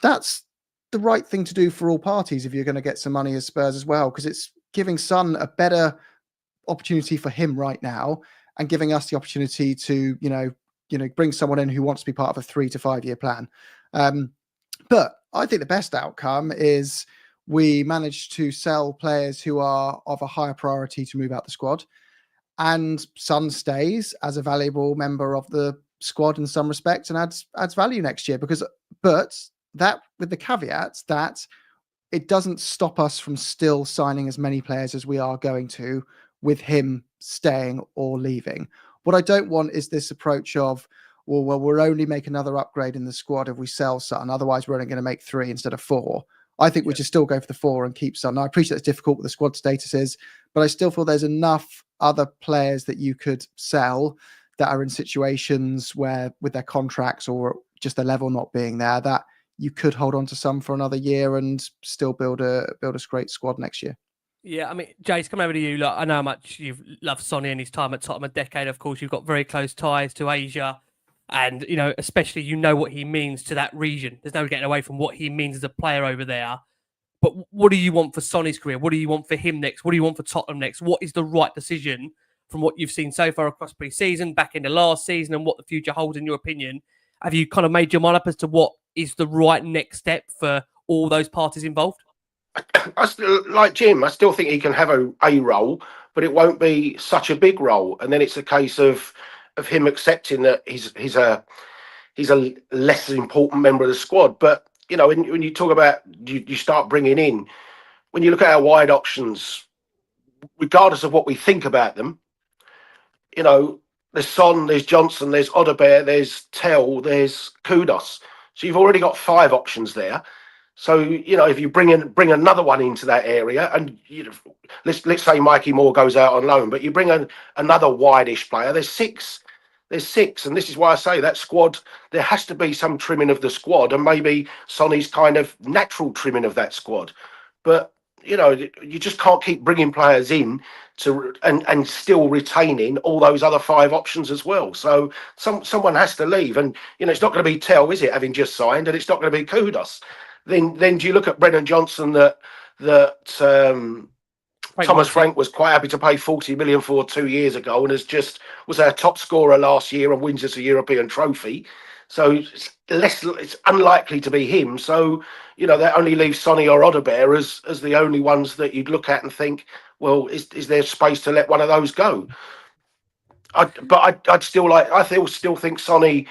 that's the right thing to do for all parties if you're going to get some money as Spurs as well, because it's giving Son a better opportunity for him right now and giving us the opportunity to, bring someone in who wants to be part of a 3 to 5 year plan. But I think the best outcome is we managed to sell players who are of a higher priority to move out the squad, and Son stays as a valuable member of the squad in some respects and adds value next year. But that with the caveat that it doesn't stop us from still signing as many players as we are going to, with him staying or leaving. What I don't want is this approach of, well, we'll only make another upgrade in the squad if we sell Son. Otherwise, we're only going to make 3 instead of 4. I think we should still go for the 4 and keep Son. Now, I appreciate it's difficult with the squad statuses, but I still feel there's enough other players that you could sell that are in situations where, with their contracts or just their level not being there, that you could hold on to some for another year and still build a great squad next year. Yeah, I mean, Jace, come over to you. Look, I know how much you've loved Sonny and his time at Tottenham, a decade. Of course, you've got very close ties to Asia, and especially what he means to that region. There's no getting away from what he means as a player over there. But what do you want for Sonny's career? What do you want for him next? What do you want for Tottenham next? What is the right decision from what you've seen so far across pre-season, back into last season, and what the future holds in your opinion? Have you kind of made your mind up as to what is the right next step for all those parties involved? Like Jim, I still think he can have a role, but it won't be such a big role. And then it's a case of him accepting that he's a less important member of the squad. But when you talk about you start bringing in, when you look at our wide options, regardless of what we think about them, there's Son, there's Johnson, there's Odebear, there's Tell, there's Kudus. So you've already got 5 options there. So, if you bring another one into that area, and let's say Mikey Moore goes out on loan, but you bring another wide-ish player, there's 6. There's 6, and this is why I say that squad, there has to be some trimming of the squad, and maybe Sonny's kind of natural trimming of that squad. But, you just can't keep bringing players in and still retaining all those other 5 options as well. So someone has to leave, and, it's not going to be Tell, is it, having just signed, and it's not going to be Kudus. Then do you look at Brennan Johnson that Thomas Frank was quite happy to pay 40 million for 2 years ago, and was our top scorer last year and wins us a European trophy. So it's unlikely to be him. So that only leaves Sonny or Odebear as the only ones that you'd look at and think, well, is there space to let one of those go? I still think Sonny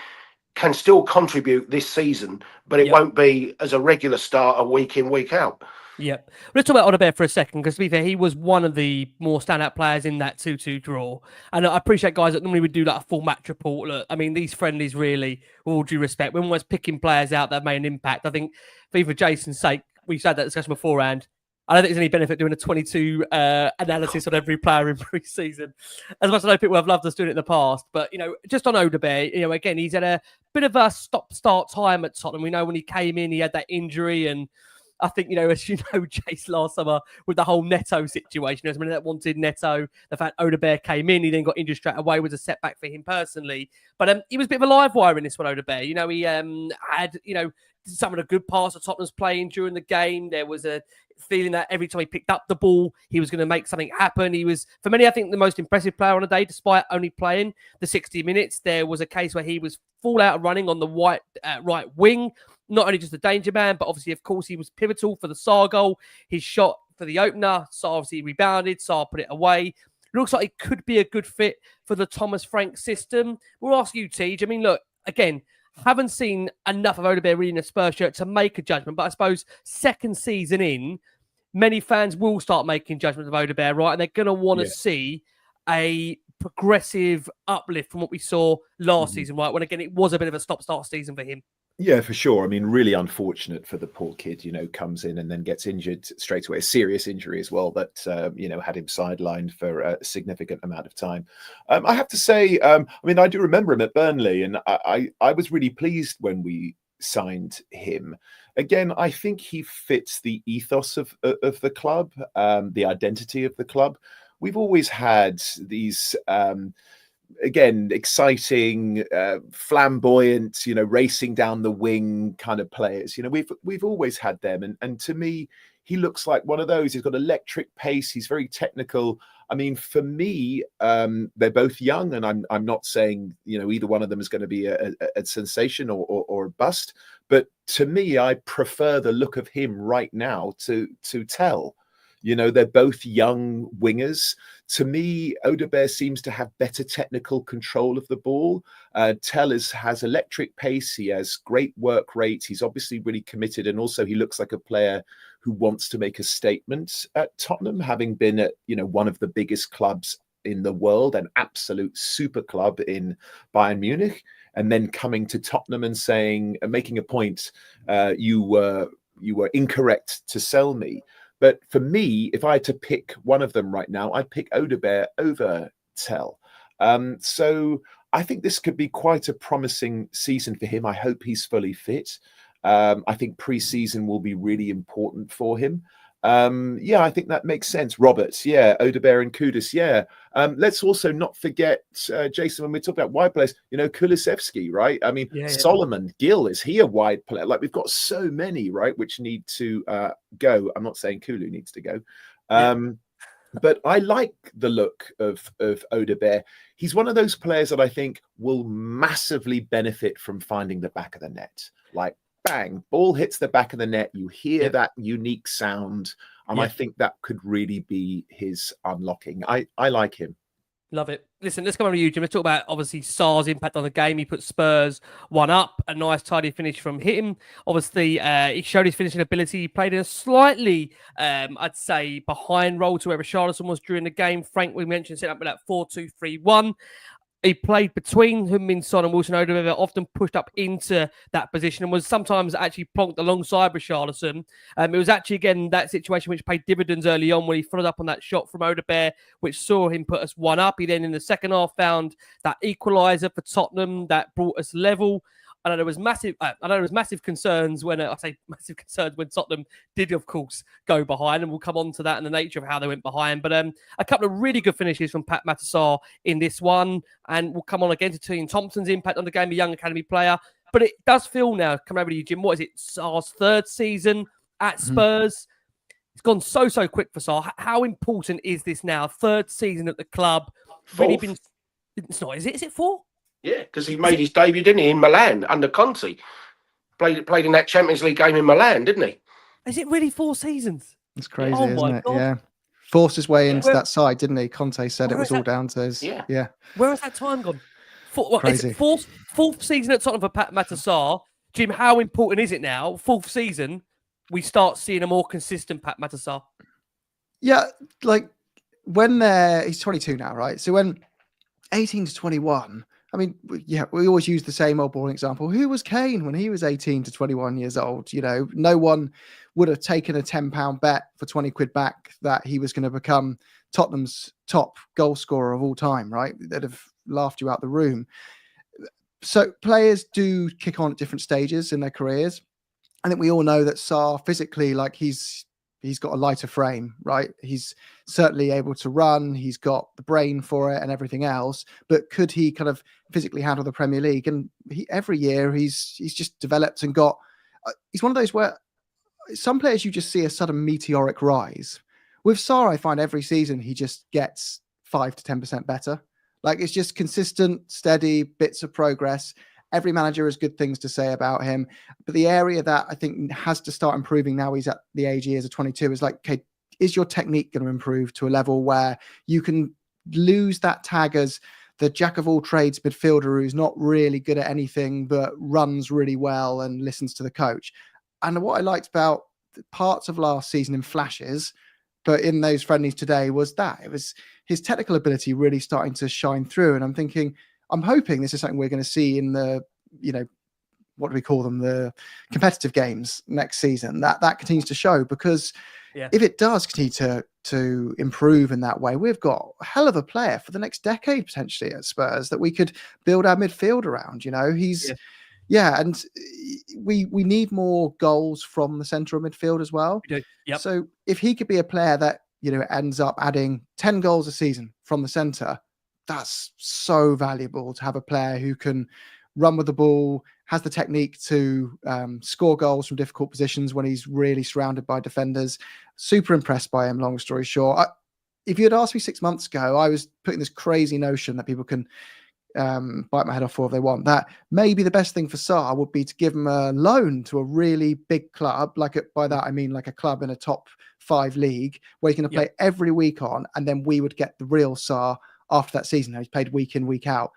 can still contribute this season, but it won't be as a regular starter week in, week out. Yeah. Let's talk about 𝐅𝐸𝐵 for a second, because to be fair, he was one of the more standout players in that 2-2 draw. And I appreciate guys that normally would do like a full match report. Look, I mean, these friendlies really, with all due respect, when we're picking players out that made an impact, I think for Jason's sake, we've had that discussion beforehand. I don't think there's any benefit doing a 22 analysis on every player in pre-season. As much as I know people have loved us doing it in the past. But, just on 𝐅𝐸𝐵, again, he's had a bit of a stop-start time at Tottenham. We know when he came in, he had that injury, and I think, as you know, Jace, last summer with the whole Neto situation, there's many that wanted Neto. The fact 𝐅𝐸𝐵 came in, he then got injured straight away, was a setback for him personally. But he was a bit of a live wire in this one, 𝐅𝐸𝐵. He had, some of the good parts of Tottenham's playing during the game. There was a feeling that every time he picked up the ball, he was going to make something happen. He was, for many, I think, the most impressive player on the day, despite only playing the 60 minutes. There was a case where he was full out running on the right wing. Not only just a danger man, but obviously, of course, he was pivotal for the Sarr goal. His shot for the opener, Sarr obviously rebounded, Sarr put it away. Looks like it could be a good fit for the Thomas Frank system. We'll ask you, Tej. I mean, look, again, haven't seen enough of 𝐅𝐸𝐵 really in a Spurs shirt to make a judgment, but I suppose second season in, many fans will start making judgments of 𝐅𝐸𝐵, right? And they're going to want to see a progressive uplift from what we saw last season, right? When, again, it was a bit of a stop-start season for him. Yeah, for sure. I mean, really unfortunate for the poor kid, comes in and then gets injured straight away. A serious injury as well that, had him sidelined for a significant amount of time. I have to say, I do remember him at Burnley, and I was really pleased when we signed him. Again, I think he fits the ethos of the club, the identity of the club. We've always had these... again, exciting, flamboyant, racing down the wing kind of players. We've always had them. And to me, he looks like one of those. He's got electric pace. He's very technical. I mean, for me, they're both young, and I'm not saying, either one of them is going to be a sensation or a bust. But to me, I prefer the look of him right now to Tell. They're both young wingers. To me, 𝐅𝐸𝐵 seems to have better technical control of the ball. Tell has electric pace. He has great work rate. He's obviously really committed. And also he looks like a player who wants to make a statement at Tottenham, having been at, one of the biggest clubs in the world, an absolute super club in Bayern Munich, and then coming to Tottenham and saying, making a point, you were incorrect to sell me. But for me, if I had to pick one of them right now, I'd pick 𝐅𝐸𝐵 over Tell. So I think this could be quite a promising season for him. I hope he's fully fit. I think pre-season will be really important for him. I think that makes sense. Roberts, 𝐅𝐸𝐵 and Kudus, let's also not forget, Jason, when we talk about wide players, Kulusevski, right? I mean, Solomon, Gill, is he a wide player? Like, we've got so many, right, which need to go. I'm not saying Kulu needs to go. But I like the look of 𝐅𝐸𝐵. He's one of those players that I think will massively benefit from finding the back of the net. Like, bang, ball hits the back of the net. You hear that unique sound. And I think that could really be his unlocking. I like him. Love it. Listen, let's come over to you, Jim. Let's talk about, obviously, Sarr's impact on the game. He put Spurs 1 up. A nice, tidy finish from him. Obviously, he showed his finishing ability. He played in a slightly, I'd say, behind role to where Richarlison was during the game. Frank, we mentioned, set up with that 4-2-3-1. He played between Heung-min, Son and Wilson 𝐅𝐸𝐵, often pushed up into that position and was sometimes actually plonked alongside Richarlison. It was actually, again, that situation which paid dividends early on when he followed up on that shot from 𝐅𝐸𝐵, which saw him put us 1 up. He then, in the second half, found that equaliser for Tottenham that brought us level. I know there was massive concerns when I say massive concerns when Tottenham did, of course, go behind, and we'll come on to that and the nature of how they went behind. But a couple of really good finishes from Pape Matar Sarr in this one, and we'll come on again to Ian Thompson's impact on the game, a young academy player. But it does feel now, coming over to you, Jim, what is it, Sarr's third season at Spurs? It's gone so quick for Sarr. How important is this now? Third season at the club. Really been. It's not. Is it? Is it 4? Yeah, because he made his debut, didn't he, in Milan under Conte? Played in that Champions League game in Milan, didn't he? Is it really 4 seasons? It's crazy, isn't it? God. Yeah. Forced his way into that side, didn't he? Conte said it was all down to his... Yeah. Where has that time gone? Crazy. Fourth season at Tottenham for Pape Matar Sarr. Jim, how important is it now? Fourth season, we start seeing a more consistent Pape Matar Sarr. Yeah, like when he's 22 now, right? So when 18 to 21, I mean, yeah, we always use the same old boring example. Who was Kane when he was 18 to 21 years old? You know, no one would have taken a £10 bet for 20 quid back that he was going to become Tottenham's top goal scorer of all time, right? They'd have laughed you out the room. So players do kick on at different stages in their careers. I think we all know that Sarr physically, like he's got a lighter frame, right? He's certainly able to run. He's got the brain for it and everything else. But could he kind of physically handle the Premier League? And every year he's just developed and got. He's one of those where some players you just see a sudden meteoric rise. With Sarr, I find every season he just gets 5 to 10% better. Like it's just consistent, steady bits of progress. Every manager has good things to say about him. But the area that I think has to start improving now he's at the age he is at 22 is like, okay, is your technique going to improve to a level where you can lose that tag as the jack of all trades midfielder who's not really good at anything, but runs really well and listens to the coach? And what I liked about parts of last season in flashes, but in those friendlies today was that it was his technical ability really starting to shine through. And I'm hoping this is something we're going to see in the, what do we call them? The competitive games next season, that continues to show, because if it does continue to improve in that way, we've got a hell of a player for the next decade, potentially at Spurs, that we could build our midfield around. And we need more goals from the central midfield as well. Yep. So if he could be a player that, ends up adding 10 goals a season from the centre, that's so valuable to have a player who can run with the ball, has the technique to score goals from difficult positions when he's really surrounded by defenders. Super impressed by him, long story short. If you had asked me 6 months ago, I was putting this crazy notion that people can bite my head off for if they want. That maybe the best thing for Sarr would be to give him a loan to a really big club. By that, I mean like a club in a top 5 league where he's going to play every week on, and then we would get the real Sarr after that season. He's played week in, week out.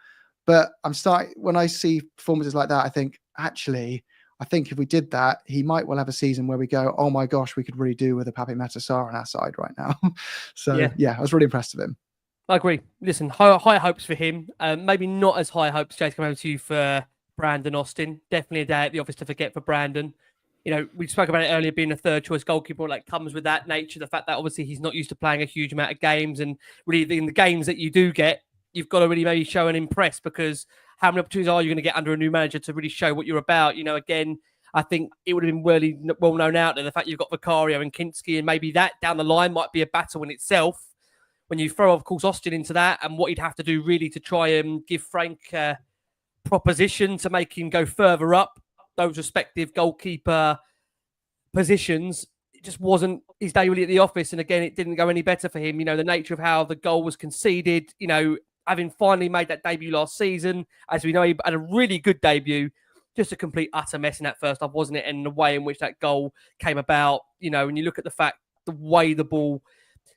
But when I see performances like that, I think if we did that, he might well have a season where we go, oh my gosh, we could really do with a Pape Matar Sarr on our side right now. So I was really impressed with him. I agree. Listen, high hopes for him. Maybe not as high hopes, Jay, coming over to you for Brandon Austin. Definitely a day at the office to forget for Brandon. We spoke about it earlier, being a third choice goalkeeper, like comes with that nature. The fact that obviously he's not used to playing a huge amount of games, and really in the games that you do get, you've got to really maybe show and impress, because how many opportunities are you going to get under a new manager to really show what you're about? Again, I think it would have been really well known out there, the fact you've got Vicario and Kinski, and maybe that down the line might be a battle in itself. When you throw, of course, Austin into that, and what he'd have to do really to try and give Frank a proposition to make him go further up those respective goalkeeper positions, it just wasn't his day really at the office. And again, it didn't go any better for him. The nature of how the goal was conceded, having finally made that debut last season, as we know, he had a really good debut, just a complete utter mess in that first half, wasn't it? And the way in which that goal came about, when you look at the way the ball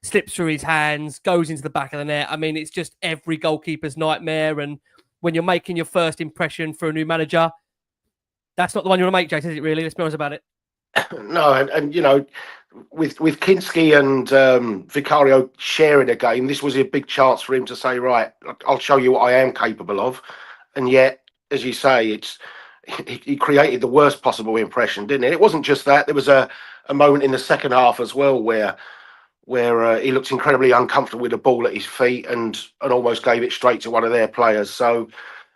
slips through his hands, goes into the back of the net. I mean, it's just every goalkeeper's nightmare. And when you're making your first impression for a new manager, that's not the one you want to make, Jason, is it really? Let's be honest about it. No, and with Kinski and Vicario sharing a game, this was a big chance for him to say, right, I'll show you what I am capable of. And yet, as you say, he created the worst possible impression, didn't it? It wasn't just that. There was a moment in the second half as well where he looked incredibly uncomfortable with the ball at his feet and almost gave it straight to one of their players. So,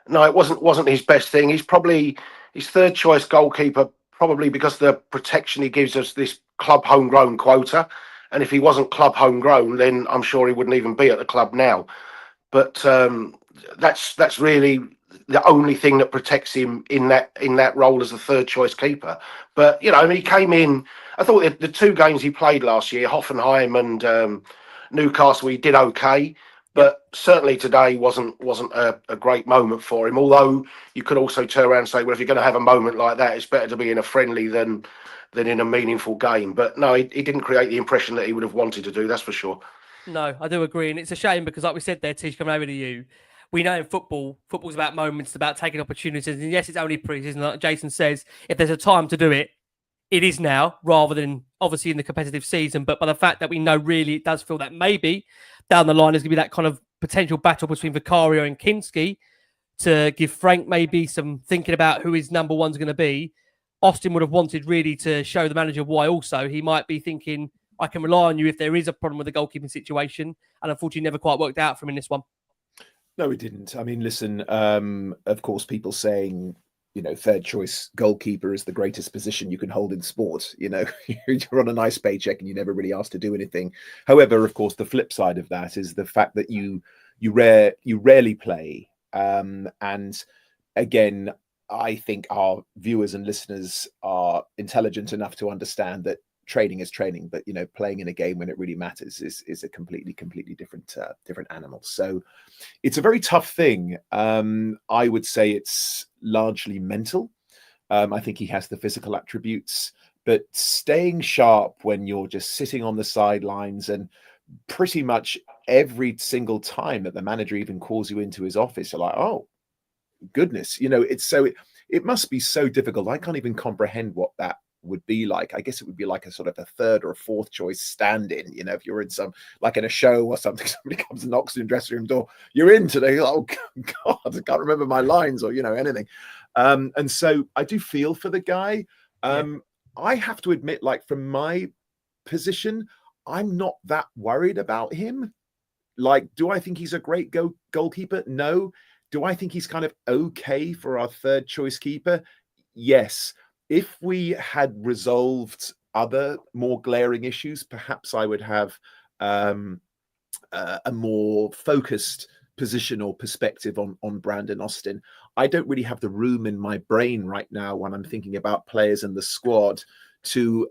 no, it wasn't his best thing. He's probably his third choice goalkeeper, probably because the protection he gives us this club homegrown quota. And if he wasn't club homegrown, then I'm sure he wouldn't even be at the club now. But that's really the only thing that protects him in that role as the third choice keeper. But he came in. I thought the 2 games he played last year, Hoffenheim and Newcastle, he did okay. But certainly today wasn't a great moment for him. Although you could also turn around and say, well, if you're going to have a moment like that, it's better to be in a friendly than in a meaningful game. But no, he didn't create the impression that he would have wanted to do. That's for sure. No, I do agree, and it's a shame because, like we said there, Tish, coming over to you, we know in football's about moments, it's about taking opportunities. And yes, it's only pre-season, like Jason says. If there's a time to do it, it is now, rather than obviously in the competitive season. But by the fact that we know really it does feel that maybe down the line there's going to be that kind of potential battle between Vicario and Kinski to give Frank maybe some thinking about who his number one's going to be. Austin would have wanted really to show the manager why also he might be thinking, I can rely on you if there is a problem with the goalkeeping situation. And unfortunately never quite worked out for him in this one. No, it didn't. I mean, listen, of course, people saying, third choice goalkeeper is the greatest position you can hold in sport. You're on a nice paycheck and you're never really asked to do anything. However, of course, the flip side of that is the fact that you rarely play. And again, I think our viewers and listeners are intelligent enough to understand that training is training, but playing in a game when it really matters is a completely different animal. So it's a very tough thing. I would say it's largely mental. I think he has the physical attributes, but staying sharp when you're just sitting on the sidelines, and pretty much every single time that the manager even calls you into his office, you're like, oh goodness, it must be so difficult. I can't even comprehend what that would be like. I guess it would be like a sort of a third or a fourth choice stand-in. If you're in in a show or something, somebody comes and knocks on your dressing room door, you're in today. Oh God, I can't remember my lines or anything. And so I do feel for the guy. I have to admit, from my position, I'm not that worried about him. Do I think he's a great goalkeeper? No. Do I think he's kind of okay for our third choice keeper? Yes. If we had resolved other more glaring issues, perhaps I would have a more focused position or perspective on Brandon Austin. I don't really have the room in my brain right now when I'm thinking about players in the squad to,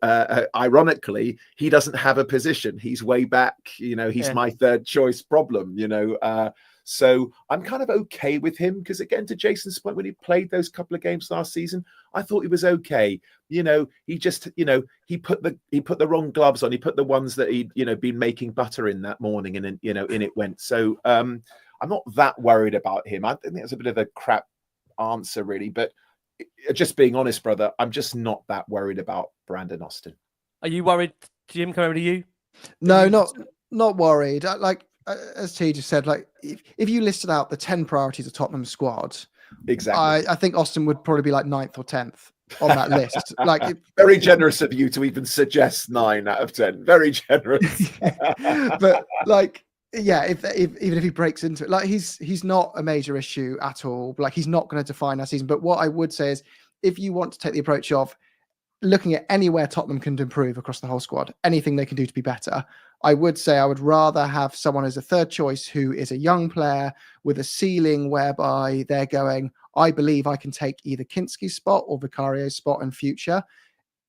ironically, he doesn't have a position. He's way back, he's my third choice problem, So I'm kind of okay with him because, again, to Jason's point, when he played those couple of games last season, I thought he was okay. He just, he put the wrong gloves on. He put the ones that he'd, been making butter in that morning, and then, in it went. So I'm not that worried about him. I think that's a bit of a crap answer, really. But just being honest, brother, I'm just not that worried about Brandon Austin. Are you worried, Jim? Coming over to you? No, not worried. As T just said, if you listed out the 10 priorities of Tottenham's squad, exactly, I think Austin would probably be 9th or 10th on that list. Very generous of you to even suggest 9 out of 10. Very generous. But even if he breaks into it, he's not a major issue at all. He's not going to define our season. But what I would say is, if you want to take the approach of looking at anywhere Tottenham can improve across the whole squad, anything they can do to be better, I would say I would rather have someone as a third choice who is a young player with a ceiling whereby they're going, I believe I can take either Kinski's spot or Vicario's spot in future,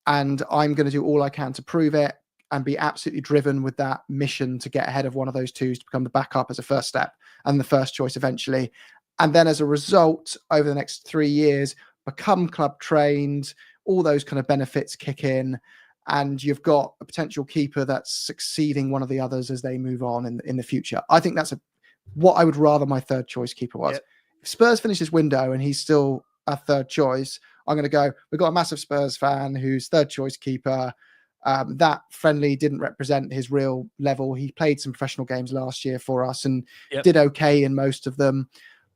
and I'm going to do all I can to prove it and be absolutely driven with that mission to get ahead of one of those two to become the backup as a first step and the first choice eventually. And then as a result, over the next 3 years, become club trained, all those kind of benefits kick in, and you've got a potential keeper that's succeeding one of the others as they move on in the future. I think that's what I would rather my third choice keeper was. Yep. If Spurs finish this window and he's still a third choice, I'm going to go, we've got a massive Spurs fan who's third choice keeper. That friendly didn't represent his real level. He played some professional games last year for us and did okay in most of them.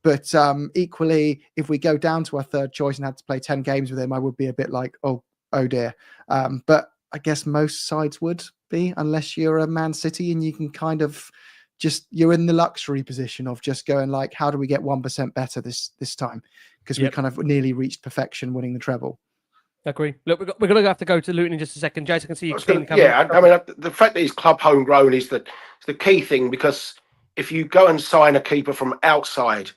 But equally, if we go down to our third choice and had to play 10 games with him, I would be a bit like, oh dear. But I guess most sides would be, unless you're a Man City and you can kind of you're in the luxury position of just going how do we get 1% better this time? Because we kind of nearly reached perfection winning the treble. Agree. Look, we're going to have to go to Luton in just a second. Jason, I can see you coming. I mean, the fact that he's club homegrown is the key thing, because if you go and sign a keeper from outside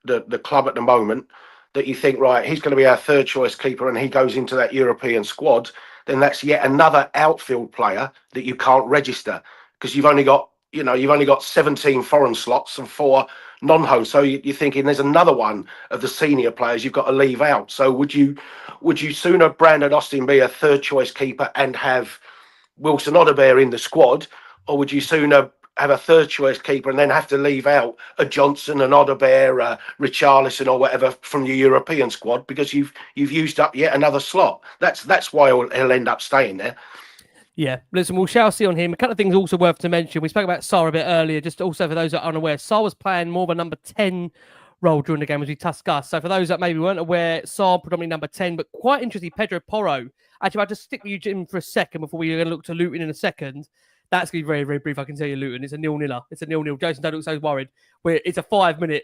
the club at the moment, that you think, right, he's going to be our third choice keeper and he goes into that European squad, then that's yet another outfield player that you can't register because you've only got 17 foreign slots and 4 non-home. So you're thinking there's another one of the senior players you've got to leave out. So would you sooner Brandon Austin be a third choice keeper and have Wilson Odobert in the squad, or would you sooner have a third choice keeper and then have to leave out a Johnson, an Odebear, Richarlison or whatever from your European squad because you've used up yet another slot. That's why he'll end up staying there. Yeah, listen, we shall see on him. A couple of things also worth to mention. We spoke about Sarr a bit earlier, just also for those that are unaware. Sarr was playing more of a number 10 role during the game as we discussed. So for those that maybe weren't aware, Sarr predominantly number 10, but quite interesting, Pedro Porro. Actually, I'll just stick with you, Jim, for a second before we're going to look to Luton in a second. That's going to be very, very brief. I can tell you, Luton. It's a 0-0. It's a 0-0. Jason, don't look so worried. It's a 5-minute.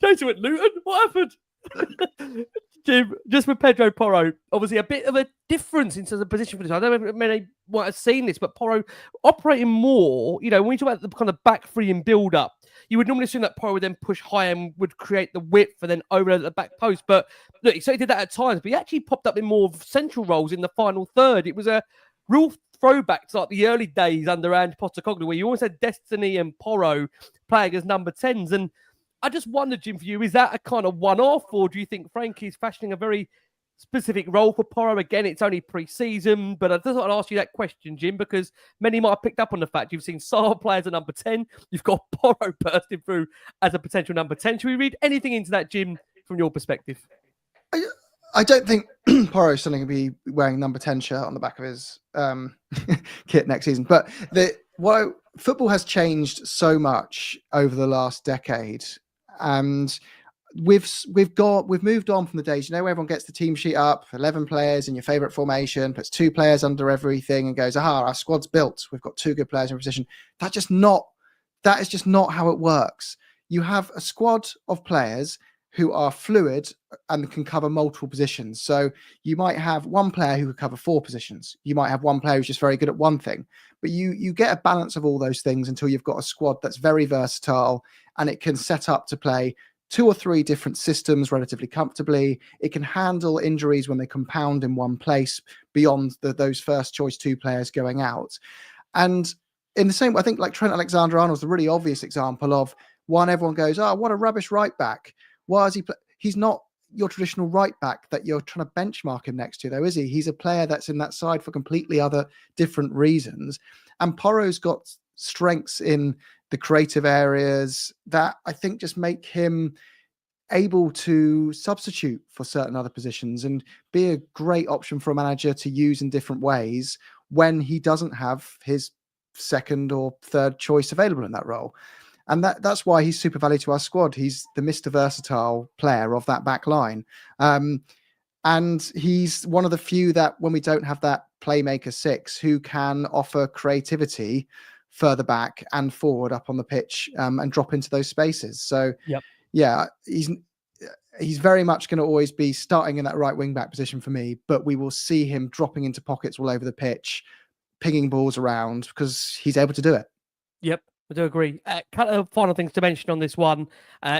Jason went, Luton? What happened? Jim, just with Pedro Porro, obviously a bit of a difference in terms of position for this. I don't know if many might have seen this, but Porro operating more, when you talk about the kind of back three and build up, you would normally assume that Porro would then push high and would create the width and then over at the back post. But look, he certainly did that at times, but he actually popped up in more central roles in the final third. It was a real throwback to like the early days under Ange Postecoglou, where you always had Destiny and Porro playing as number 10s. And I just wonder, Jim, for you, is that a kind of one-off, or do you think Frankie's fashioning a very specific role for Porro? Again, it's only pre-season, but I just want to ask you that question, Jim, because many might have picked up on the fact you've seen Sarr play as a number 10, you've got Porro bursting through as a potential number 10. Should we read anything into that, Jim, from your perspective? I don't think Porro's suddenly going to be wearing number 10 shirt on the back of his kit next season. But football has changed so much over the last decade, and we've moved on from the days, where everyone gets the team sheet up, 11 players in your favorite formation, puts 2 players under everything, and goes, "Aha, our squad's built. We've got 2 good players in position." That is just not how it works. You have a squad of players who are fluid and can cover multiple positions. So you might have one player who could cover 4 positions. You might have one player who's just very good at one thing. But you get a balance of all those things until you've got a squad that's very versatile and it can set up to play 2 or 3 different systems relatively comfortably. It can handle injuries when they compound in one place beyond those first choice 2 players going out. And in the same way, I think like Trent Alexander-Arnold is the really obvious example of one everyone goes, "Oh, what a rubbish right back. Why is he play?" He's not your traditional right back that you're trying to benchmark him next to, though, is he? He's a player that's in that side for completely other different reasons. And Porro's got strengths in the creative areas that I think just make him able to substitute for certain other positions and be a great option for a manager to use in different ways when he doesn't have his second or third choice available in that role. And that's why he's super valuable to our squad. He's the Mr. Versatile player of that back line. And he's one of the few that when we don't have that playmaker 6 who can offer creativity further back and forward up on the pitch and drop into those spaces. So, yeah, he's very much going to always be starting in that right wing back position for me, but we will see him dropping into pockets all over the pitch, pinging balls around because he's able to do it. Yep. I do agree. Couple of final things to mention on this one.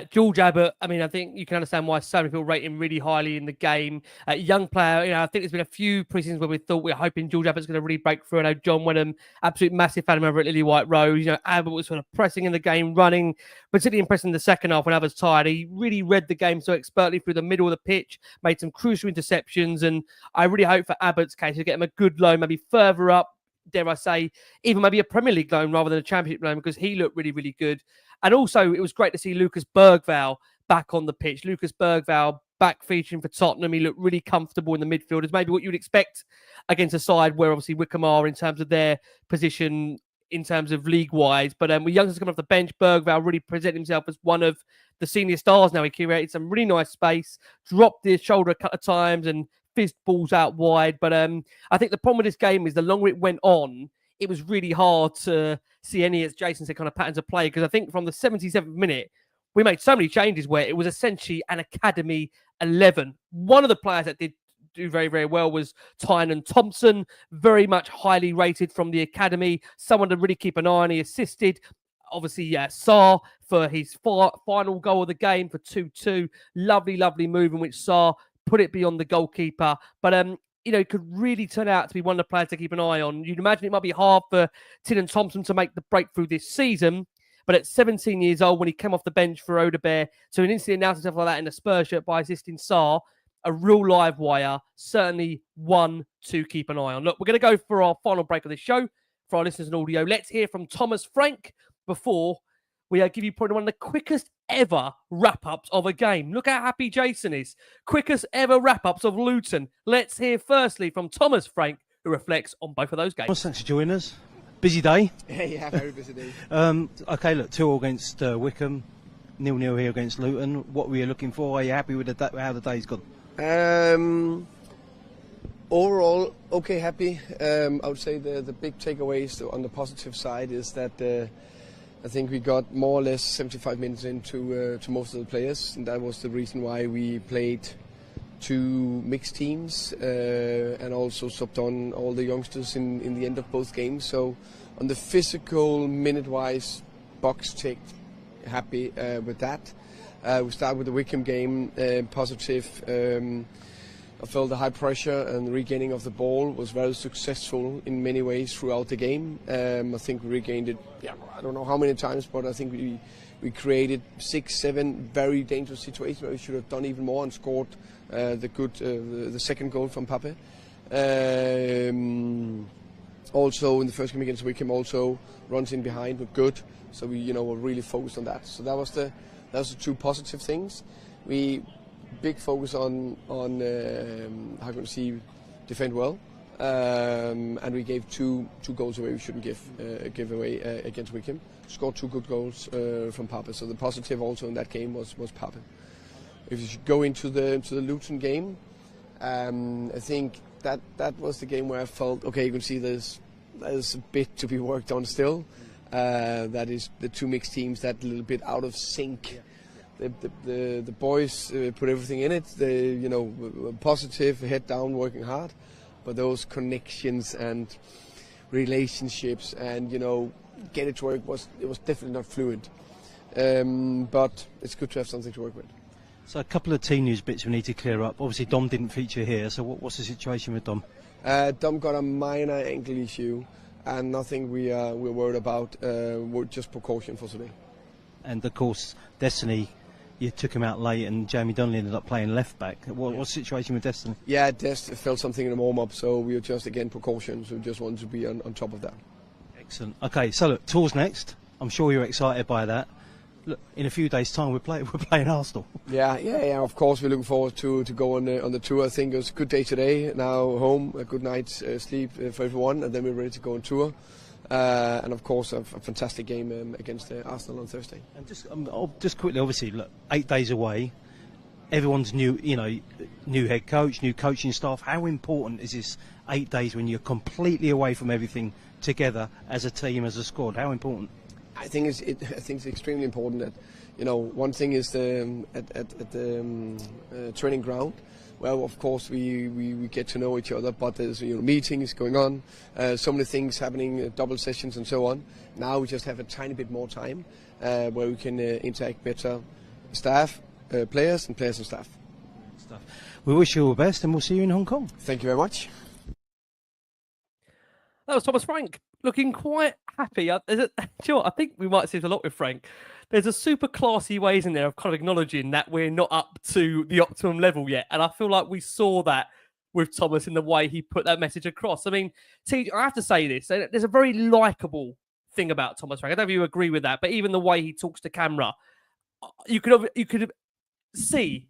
George Abbott, I mean, I think you can understand why so many people rate him really highly in the game. Young player, I think there's been a few pre-seasons where we thought we're hoping George Abbott's going to really break through. I know John Wenham, absolute massive fan of him over at Lily-White Road. Abbott was sort of pressing in the game, running, particularly impressing in the second half when others tired. He really read the game so expertly through the middle of the pitch, made some crucial interceptions, and I really hope for Abbott's case to get him a good loan, maybe further up, dare I say, even maybe a Premier League loan rather than a Championship loan, because he looked really, really good. And also, it was great to see Lucas Bergvall back on the pitch. Lucas Bergvall back featuring for Tottenham. He looked really comfortable in the midfield. It's maybe what you'd expect against a side where obviously Wickham are in terms of their position in terms of league-wise. But with youngsters coming off the bench, Bergvall really presented himself as one of the senior stars now. He created some really nice space, dropped his shoulder a couple of times and fizzed balls out wide. But I think the problem with this game is the longer it went on, it was really hard to see any, as Jason said, kind of patterns of play. Because I think from the 77th minute, we made so many changes where it was essentially an academy 11. One of the players that did do very, very well was Tynan Thompson, very much highly rated from the academy. Someone to really keep an eye on. He assisted, obviously, Sarr for his final goal of the game for 2-2. Lovely, lovely move in which Sarr put it beyond the goalkeeper. But, it could really turn out to be one of the players to keep an eye on. You'd imagine it might be hard for Tynan Thompson to make the breakthrough this season. But at 17 years old, when he came off the bench for Odebear, to instantly announce himself like that in a Spurs shirt by assisting Sarr, a real live wire, certainly one to keep an eye on. Look, we're going to go for our final break of the show. for our listeners in audio. Let's hear from Thomas Frank before we give you probably one of the quickest ever wrap-ups of a game. Look how happy Jason is. Quickest ever wrap-ups of Luton. Let's hear firstly from Thomas Frank, who reflects on both of those games. Well, thanks for joining us. Busy day. Yeah, very busy day. Okay, look, 2-2 against Wickham, 0-0 here against Luton. What were you looking for? Are you happy with how the day's gone? Overall, okay, happy. I would say the big takeaways on the positive side is that I think we got more or less 75 minutes into to most of the players, and that was the reason why we played 2 mixed teams and also subbed on all the youngsters in the end of both games. So on the physical, minute-wise, box ticked, happy with that. We start with the Wickham game, positive. I felt the high pressure and the regaining of the ball was very successful in many ways throughout the game. I think we regained it, I don't know how many times, but I think we created 6-7 very dangerous situations where we should have done even more and scored the second goal from Pape. Also in the first game against Wickham, also runs in behind were good, so we were really focused on that. So that was the 2 positive things. We big focus on how can we see defend well, and we gave two goals away we shouldn't give away against Wickham. Scored 2 good goals from Pape. So the positive also in that game was Pape. If you should go into the Luton game, I think that was the game where I felt okay. You can see there's a bit to be worked on still. That is the 2 mixed teams that a little bit out of sync. The boys put everything in it. They positive, head down, working hard, but those connections and relationships and get it to work was definitely not fluid. But it's good to have something to work with. So a couple of team news bits we need to clear up. Obviously Dom didn't feature here, so what's the situation with Dom? Dom got a minor ankle issue and nothing we're worried about. We're just precaution for today. And of course Destiny, you took him out late and Jamie Donley ended up playing left back. What's the situation with Destiny? Yeah, Dest felt something in the warm-up, so we were just again precautions. We just wanted to be on top of that. Excellent. Okay, so look, tour's next. I'm sure you're excited by that. Look, in a few days' time we're playing Arsenal. Yeah. Of course, we're looking forward to go on the tour. I think it was a good day today. Now home, a good night's sleep for everyone, and then we're ready to go on tour. And of course, a fantastic game against Arsenal on Thursday. And just quickly, obviously, look, 8 days away. Everyone's new head coach, new coaching staff. How important is this 8 days when you're completely away from everything together as a team, as a squad? How important? I think it's extremely important that one thing is at the training ground. Well, of course, we get to know each other, but there's meetings going on, so many things happening, double sessions and so on. Now we just have a tiny bit more time where we can interact better, staff, players and staff. We wish you all the best and we'll see you in Hong Kong. Thank you very much. That was Thomas Frank, looking quite happy. I think we might see this a lot with Frank. There's a super classy ways in there of kind of acknowledging that we're not up to the optimum level yet. And I feel like we saw that with Thomas in the way he put that message across. I mean, T, I have to say this. There's a very likeable thing about Thomas Frank. I don't know if you agree with that, but even the way he talks to camera, you could see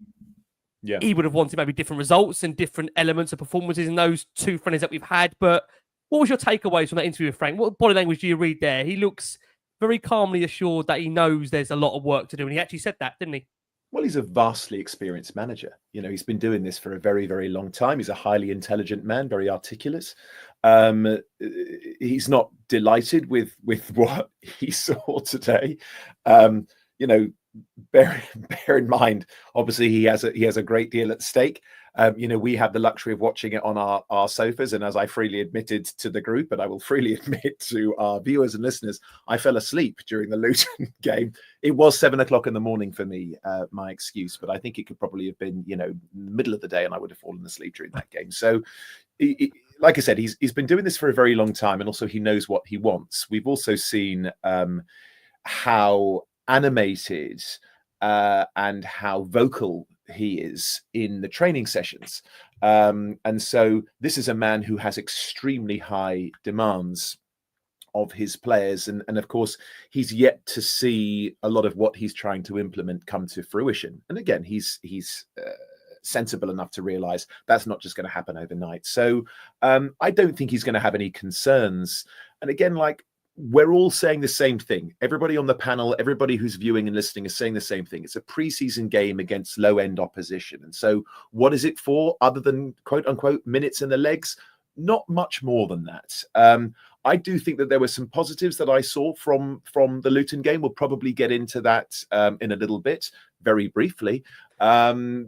he would have wanted maybe different results and different elements of performances in those 2 friendlies that we've had. But what was your takeaways from that interview with Frank? What body language do you read there? He looks very calmly assured that he knows there's a lot of work to do. And he actually said that, didn't he? Well, he's a vastly experienced manager. He's been doing this for a very, very long time. He's a highly intelligent man, very articulate. He's not delighted with what he saw today. Bear in mind, obviously he has a great deal at stake. We have the luxury of watching it on our sofas, and as I freely admitted to the group, and I will freely admit to our viewers and listeners, I fell asleep during the Luton game. It was 7 o'clock in the morning for me, my excuse, but I think it could probably have been, middle of the day, and I would have fallen asleep during that game. So, like I said, he's been doing this for a very long time, and also he knows what he wants. We've also seen how animated and how vocal he is in the training sessions. And so this is a man who has extremely high demands of his players, and of course he's yet to see a lot of what he's trying to implement come to fruition. And again, he's sensible enough to realize that's not just going to happen overnight. So I don't think he's going to have any concerns. And again, like, we're all saying the same thing. Everybody on the panel, everybody who's viewing and listening is saying the same thing. It's a preseason game against low-end opposition. And so what is it for other than quote unquote minutes in the legs? Not much more than that. I do think that there were some positives that I saw from the Luton game. We'll probably get into that in a little bit, very briefly. But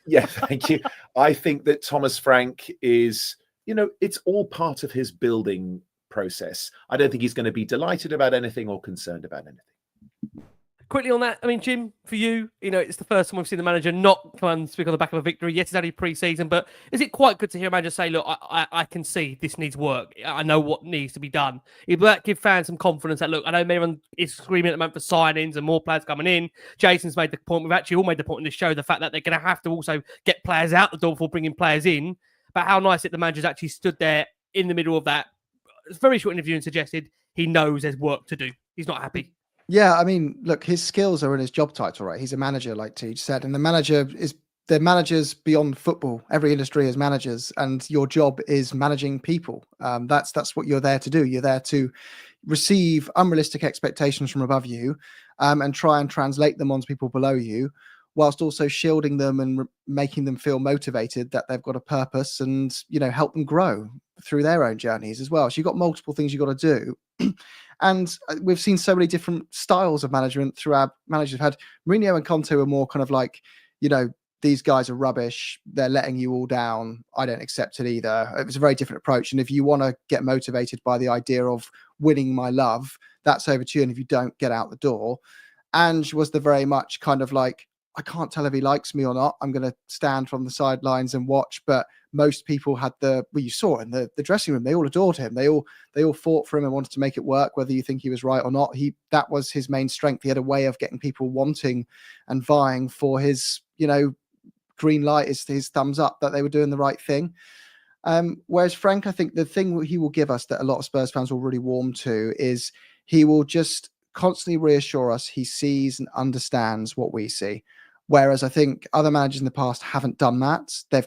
yeah, thank you. I think that Thomas Frank is, it's all part of his building process. I don't think he's going to be delighted about anything or concerned about anything. Quickly on that, I mean, Jim, for you, it's the first time we've seen the manager not come and speak on the back of a victory. Yes, it's only pre-season, but is it quite good to hear a manager say, look, I can see this needs work. I know what needs to be done. It will give fans some confidence that, look, I know everyone is screaming at the moment for signings and more players coming in. Jason's made the point, we've actually all made the point in this show, the fact that they're going to have to also get players out the door before bringing players in. But how nice that the manager's actually stood there in the middle of that very short interview and suggested he knows there's work to do. He's not happy. Yeah, I mean, look, his skills are in his job title, right? He's a manager, like Teej said, and they're managers beyond football. Every industry has managers, and your job is managing people. That's what you're there to do. You're there to receive unrealistic expectations from above you, and try and translate them onto people below you, whilst also shielding them and making them feel motivated that they've got a purpose, and help them grow through their own journeys as well. So you've got multiple things you've got to do. And we've seen so many different styles of management through our managers. We've had Mourinho and Conte were more kind of like, these guys are rubbish. They're letting you all down. I don't accept it either. It was a very different approach. And if you want to get motivated by the idea of winning my love, that's over to you. And if you don't, get out the door. Ange was the very much kind of like, I can't tell if he likes me or not. I'm going to stand from the sidelines and watch. But most people had you saw in the dressing room, they all adored him. They all fought for him and wanted to make it work, whether you think he was right or not. That was his main strength. He had a way of getting people wanting and vying for his, green light, is his thumbs up that they were doing the right thing. Whereas Frank, I think the thing he will give us that a lot of Spurs fans will really warm to is he will just constantly reassure us he sees and understands what we see. Whereas I think other managers in the past haven't done that. They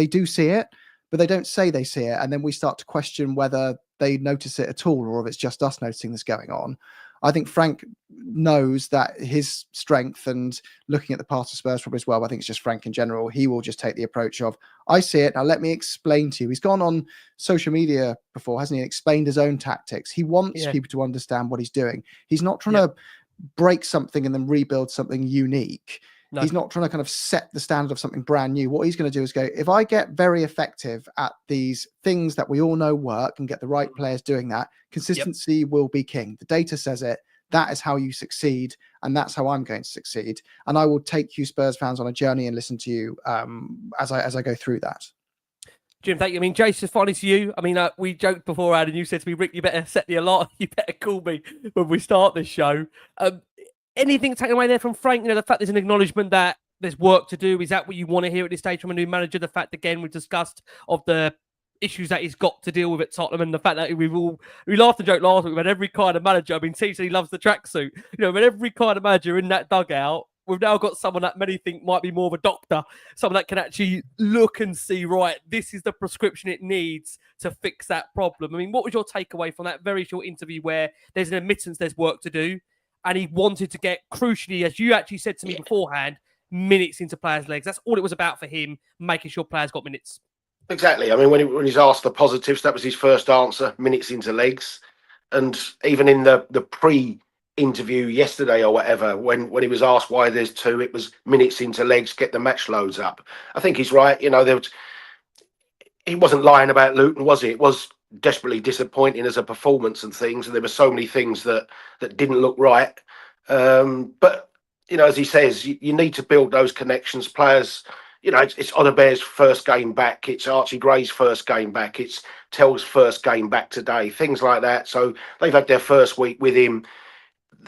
do see it, but they don't say they see it. And then we start to question whether they notice it at all, or if it's just us noticing this going on. I think Frank knows that his strength, and looking at the past of Spurs probably as well, I think it's just Frank in general, he will just take the approach of, I see it, now let me explain to you. He's gone on social media before, hasn't he? Explained his own tactics. He wants people to understand what he's doing. He's not trying to break something and then rebuild something unique. No. He's not trying to kind of set the standard of something brand new. What he's going to do is go, if I get very effective at these things that we all know work and get the right players doing that, consistency will be king. The data says it. That is how you succeed, and that's how I'm going to succeed. And I will take you Spurs fans on a journey and listen to you as I go through that. Jim, thank you. I mean, Jason, finally to you. I mean, we joked beforehand and you said to me, Rick, you better set the alarm. You better call me when we start this show. Anything taken away there from Frank? The fact there's an acknowledgement that there's work to do. Is that what you want to hear at this stage from a new manager? The fact, again, we've discussed of the issues that he's got to deal with at Tottenham, and the fact that we laughed and joked last week about every kind of manager. I mean, T said he loves the tracksuit. But every kind of manager in that dugout, we've now got someone that many think might be more of a doctor, someone that can actually look and see, right, this is the prescription it needs to fix that problem. I mean, what was your takeaway from that very short interview where there's an admittance there's work to do, and he wanted to get, crucially, as you actually said to me beforehand, minutes into players' legs? That's all it was about for him, making sure players got minutes. Exactly. I mean, when he's asked the positives, that was his first answer, minutes into legs. And even in the pre-interview yesterday or whatever, when he was asked why there's two, it was minutes into legs, get the match loads up. I think he's right. He wasn't lying about Luton, was he? It was desperately disappointing as a performance and things. And there were so many things that didn't look right. But, as he says, you need to build those connections. Players... it's Odebear's first game back. It's Archie Gray's first game back. It's Tell's first game back today. Things like that. So they've had their first week with him.